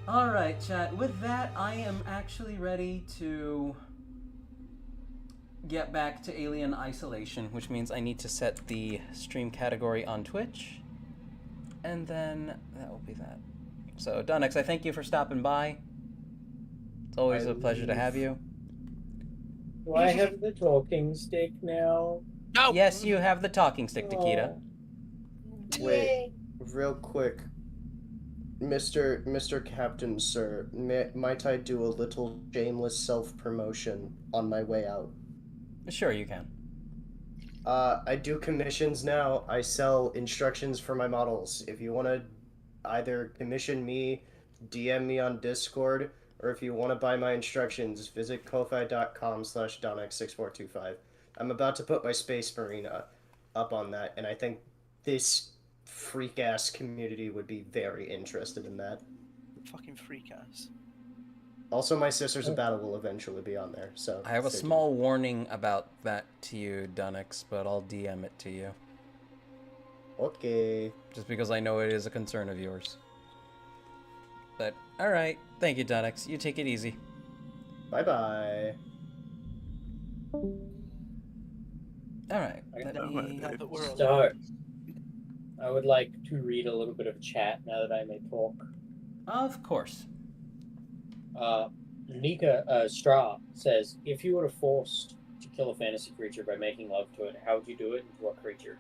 S1: Alright, chat. With that, I am actually ready to get back to Alien Isolation, which means I need to set the stream category on Twitch. And then that will be that. So, Donex, I thank you for stopping by. It's always a pleasure to have you.
S2: Do I have the talking stick now?
S3: No!
S1: Yes, you have the talking stick, Takeda.
S4: Wait, real quick. Mr. Captain, sir, might I do a little shameless self-promotion on my way out?
S1: Sure, you can.
S4: I do commissions now. I sell instructions for my models. If you want to either commission me, DM me on Discord, or if you want to buy my instructions, visit ko-fi.com/Donex6425. I'm about to put my Space Marine up on that, and I think this freak-ass community would be very interested in that.
S3: Fucking freak ass.
S4: Also, my Sisters of Battle will eventually be on there, so...
S1: I have a small warning about that to you, Donex, but I'll DM it to you.
S4: Okay.
S1: Just because I know it is a concern of yours. But, alright. Thank you, Donex. You take it easy.
S4: Bye-bye.
S1: All right.
S2: Okay.
S3: Now that we're on.
S2: So, I would like to read a little bit of chat now that I may talk.
S1: Of course.
S2: Nika Straw says, if you were forced to kill a fantasy creature by making love to it, how would you do it and to what creature?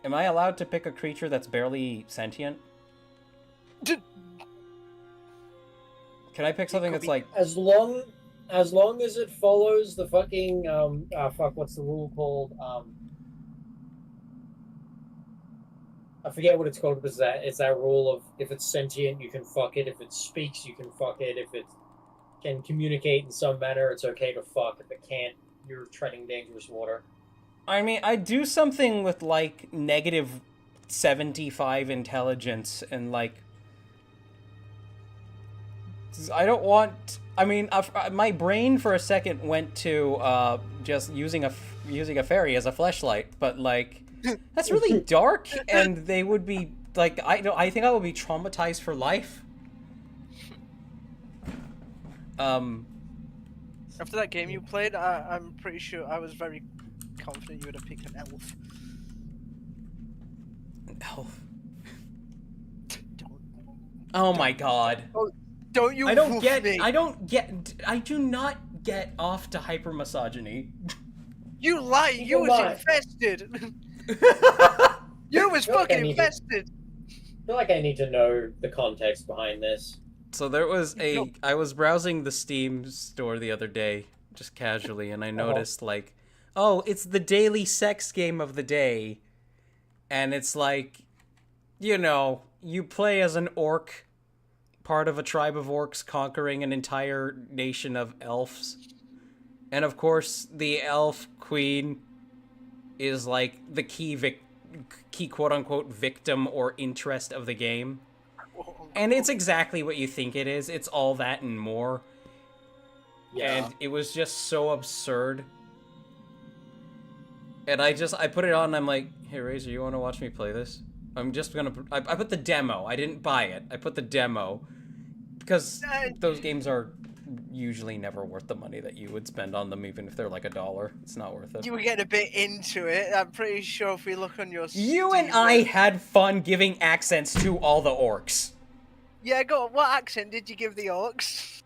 S1: Am I allowed to pick a creature that's barely sentient? Can I pick something that's like...
S2: As long as it follows the fucking, what's the rule called? I forget what it's called, but it's that rule of if it's sentient, you can fuck it. If it speaks, you can fuck it. If it can communicate in some manner, it's okay to fuck. If it can't, you're treading dangerous water.
S1: I mean, I'd do something with, like, negative 75 intelligence and, like... I don't want... I mean, my brain for a second went to just using a fairy as a fleshlight, but, like, that's really dark, and they would be, like, I think I would be traumatized for life.
S3: After that game you played, I'm pretty sure I was very confident you would have picked an elf.
S1: Elf. Oh my god.
S3: Don't you
S1: I do not get off to hypermisogyny.
S3: You lie, you was infested. You was fucking infested.
S2: I feel like I need to know the context behind this.
S1: So there was I was browsing the Steam store the other day, just casually, and I noticed, like, oh, it's the daily sex game of the day. And it's like, you know, you play as an orc, part of a tribe of orcs conquering an entire nation of elves. And of course, the elf queen is like the key quote-unquote victim or interest of the game. And it's exactly what you think it is. It's all that and more.
S2: Yeah.
S1: And it was just so absurd. And I put it on and I'm like, hey Razor, you want to watch me play this? I'm just gonna... I put the demo. I didn't buy it. I put the demo. Because those games are usually never worth the money that you would spend on them, even if they're like $1. It's not worth it.
S3: You were getting a bit into it. I'm pretty sure if we look on your
S1: You and I had fun giving accents to all the orcs.
S3: Yeah, go on. What accent did you give the orcs?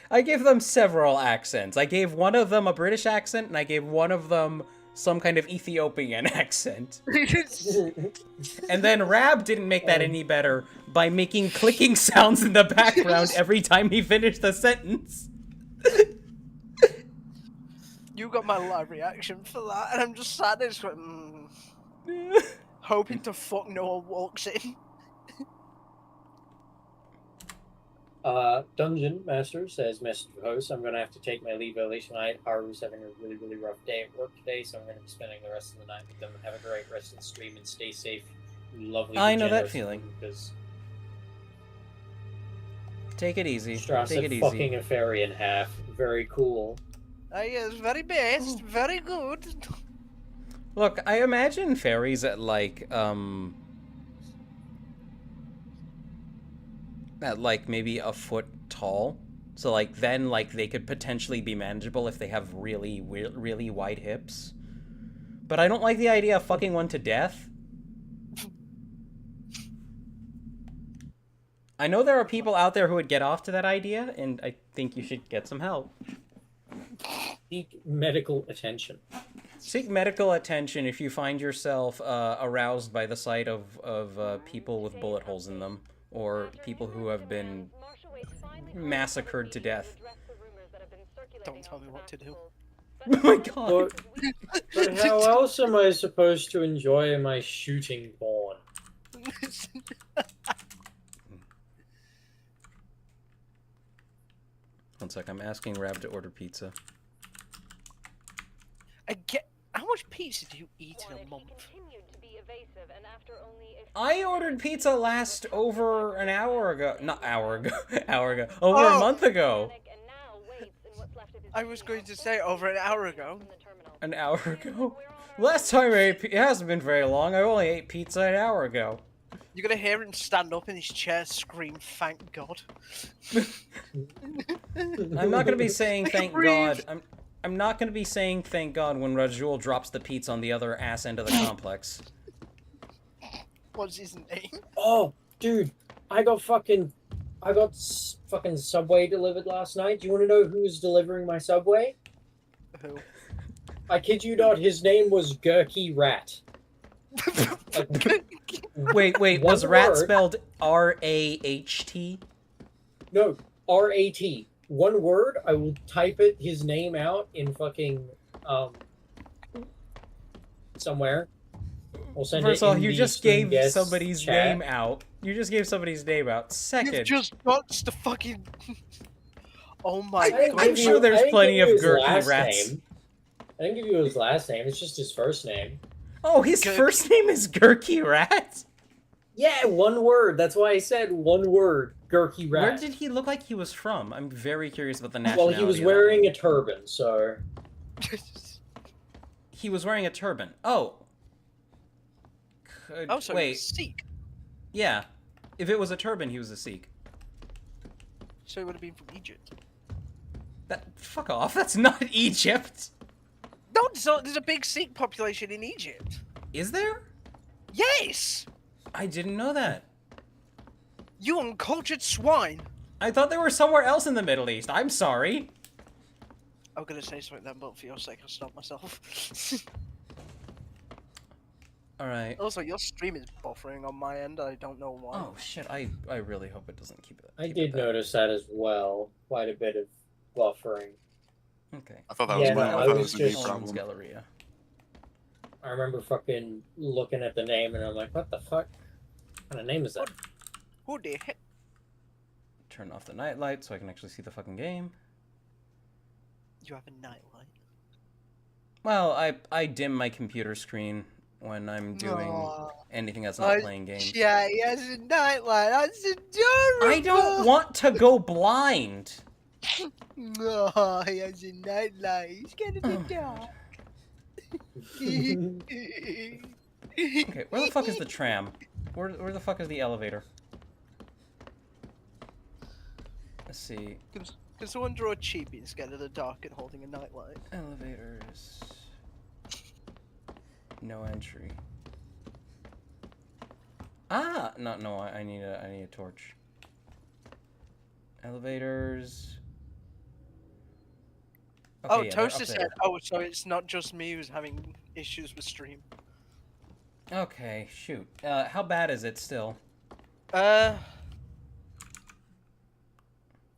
S1: I gave them several accents. I gave one of them a British accent, and I gave one of them some kind of Ethiopian accent. And then Rab didn't make that any better by making clicking sounds in the background every time he finished the sentence.
S3: You got my live reaction for that, and I'm just sat there just going, hoping to fuck no one walks in.
S2: Dungeon Master says, message host, I'm going to have to take my leave early tonight. Haru's having a really, really rough day at work today, so I'm going to be spending the rest of the night with them. Have a great rest of the stream and stay safe. Lovely.
S1: I know that feeling.
S2: Because
S1: take it easy.
S2: Strauss
S1: Take it easy.
S2: fucking a fairy in half. Very cool.
S3: Yes, very best. Very good.
S1: Look, I imagine fairies at like maybe a foot tall. So like then like they could potentially be manageable if they have really really wide hips. But I don't like the idea of fucking one to death. I know there are people out there who would get off to that idea, and I think you should get some help.
S2: Seek medical attention.
S1: Seek medical attention if you find yourself aroused by the sight of people with bullet holes in them, or people who have been massacred to death.
S3: Don't tell me what to do.
S1: Oh my god.
S2: But how else am I supposed to enjoy my shooting porn?
S1: One sec, I'm asking Rab to order pizza.
S3: How much pizza do you eat in a month?
S1: I ordered pizza over an hour ago. Not hour ago. Hour ago. Over a month ago.
S3: I was going to say over an hour ago.
S1: An hour ago? Last time I ate it hasn't been very long. I only ate pizza an hour ago.
S3: You're gonna hear him stand up in his chair, scream, "Thank God!"
S1: I'm not gonna be saying
S3: I can
S1: thank
S3: breathe.
S1: God. I'm not gonna be saying thank God when Rajul drops the pizza on the other ass end of the complex.
S3: What's his name?
S2: Oh, dude, I got fucking Subway delivered last night. Do you want to know who was delivering my Subway?
S3: Who?
S2: I kid you not, his name was Gurky Rat.
S1: Wait,
S2: One
S1: was rat
S2: word.
S1: spelled R-A-H-T?
S2: No, R-A-T. One word. I will type his name out in fucking somewhere. We'll send
S1: First
S2: it
S1: of all,
S2: in
S1: you
S2: the
S1: just
S2: stream
S1: gave
S2: guest
S1: somebody's
S2: chat.
S1: name out. You just gave somebody's name out.
S3: You've
S1: Second,
S3: just botched the fucking. Oh my
S2: I didn't
S3: God!
S1: I'm
S2: give
S1: sure
S2: you-
S1: there's
S2: I didn't
S1: plenty
S2: give
S1: of
S2: you his
S1: Gurky
S2: last
S1: rats.
S2: name. I didn't give you his last name. It's just his first name.
S1: Oh, his
S3: Gurky.
S1: first name is Gurky Rat?
S2: Yeah, one word. That's why I said one word. Gurky Rat.
S1: Where did he look like he was from? I'm very curious about the
S2: Well,
S1: nationality.
S2: he was
S1: of that
S2: wearing
S1: name.
S2: a turban, so
S1: He was wearing a turban. Oh.
S3: Oh, so
S1: Wait.
S3: he's Sikh.
S1: Yeah. If it was a turban, he was a Sikh.
S3: So he would have been from Egypt.
S1: Fuck off. That's not Egypt.
S3: No, there's a big Sikh population in Egypt.
S1: Is there?
S3: Yes.
S1: I didn't know that.
S3: You uncultured swine.
S1: I thought they were somewhere else in the Middle East. I'm sorry.
S3: I'm gonna say something then, but for your sake, I'll stop myself.
S1: Alright.
S3: Also, your stream is buffering on my end. I don't know why.
S1: Oh shit, I really hope it doesn't keep it.
S2: I
S1: keep
S2: did
S1: it that.
S2: notice that as well. Quite a bit of buffering.
S1: Okay.
S6: I thought that
S2: Yeah,
S6: was
S2: no,
S6: I
S2: I
S6: thought it
S2: was
S6: was a me
S2: just-
S6: problem.
S1: Galleria.
S2: I remember fucking looking at the name and I'm like, what the fuck? What kind of name is that?
S3: Who the heck?
S1: Turn off the night light so I can actually see the fucking game.
S3: You have a nightlight.
S1: Well, I dim my computer screen when I'm doing
S3: Aw.
S1: anything that's not playing games.
S3: Yeah, he has a nightlight. That's adorable.
S1: I don't want to go blind.
S3: No, he has a nightlight. He's scared of the dark.
S1: Okay, where the fuck is the tram? Where the fuck is the elevator? Let's see.
S3: Can someone draw a cheap being scared of the dark and holding a nightlight?
S1: Elevators. No entry. Ah, no. I need a torch. Elevators. Okay,
S3: Oh,
S1: yeah, they're
S3: Toaster
S1: up
S3: said,
S1: there.
S3: oh, so it's not just me who's having issues with stream.
S1: Okay, shoot. How bad is it still?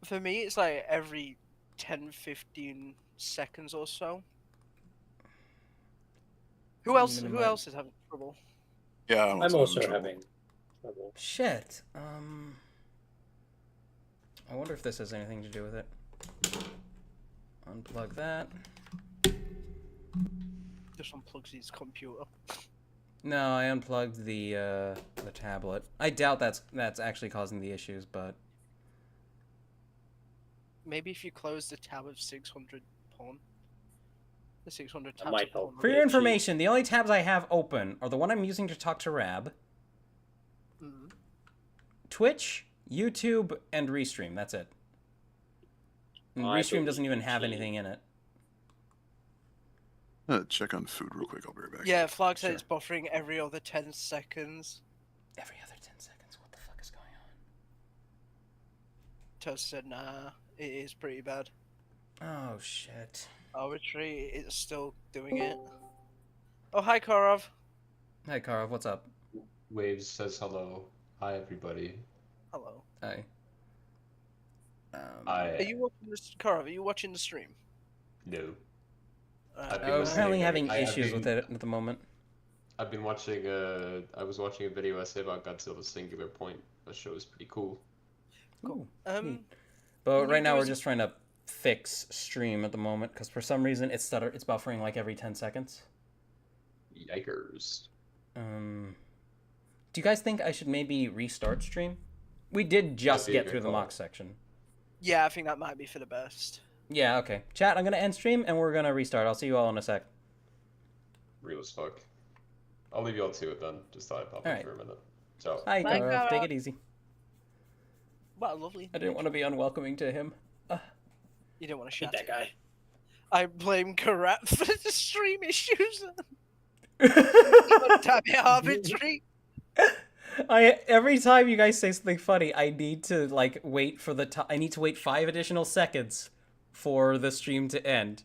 S3: For me, it's like every 10-15 seconds or so. Who else is having trouble?
S6: Yeah,
S2: I'm also
S6: trouble.
S2: having trouble.
S1: Shit. I wonder if this has anything to do with it. Unplug that.
S3: Just unplugs his computer.
S1: No, I unplugged the tablet. I doubt that's actually causing the issues, but
S3: Maybe if you close the tab of 600 pawn. The 600
S2: That
S3: tabs
S2: might
S3: of
S2: help.
S3: pawn.
S1: for your information, the only tabs I have open are the one I'm using to talk to Rab,
S3: Mhm.
S1: Twitch, YouTube, and Restream. That's it. And
S2: I
S1: Restream doesn't
S2: believe
S1: even have
S2: you.
S1: anything in it.
S6: Check on food real quick. I'll be right back.
S3: Yeah, Flag said
S1: Sure.
S3: it's buffering every other 10 seconds.
S1: Every other 10 seconds. What the fuck is going on?
S3: Toast said, nah, it is pretty bad.
S1: Oh shit.
S3: Arbitrary, it's still doing it. Oh, hi, Korov.
S1: Hi, Karov. What's up?
S10: Waves says hello. Hi, everybody.
S3: Hello.
S1: Hi.
S3: Are you watching this, Korov? Are you watching the stream?
S10: No.
S3: Alright.
S10: I've been
S1: I'm
S10: listening.
S1: apparently having
S10: I've
S1: issues with
S10: been-
S1: it at the moment.
S10: I've been watching. I was watching a video essay about Godzilla Singular Point. That show is pretty cool.
S1: Ooh,
S3: Um,
S1: neat. But
S3: when
S1: right
S3: you
S1: now
S3: do
S1: we're
S3: is-
S1: just trying to fix stream at the moment because for some reason it's buffering like every 10 seconds.
S10: Yikers.
S1: Do you guys think I should maybe restart stream? We did just
S10: That'd be a
S1: get
S10: good
S1: through the
S10: call.
S1: mock section.
S3: yeah, I think that might be for the best.
S1: Yeah, okay. Chat, I'm gonna end stream and we're gonna restart. I'll see you all in a sec.
S10: Real as fuck. I'll leave you all to it then. Just thought I'd pop in
S1: Alright.
S10: for a minute. So
S1: Hi,
S3: Bye,
S1: Gaurav. Take
S3: Gaurav.
S1: it easy.
S3: Wow, lovely.
S1: I didn't want to be unwelcoming to him.
S3: You don't want to
S2: Hit
S3: shout
S2: that
S3: at
S2: guy.
S3: him. I blame Karat for the stream issues. Damn it, arbitrary.
S1: Every time you guys say something funny, I need to like wait for the I need to wait 5 additional seconds for the stream to end.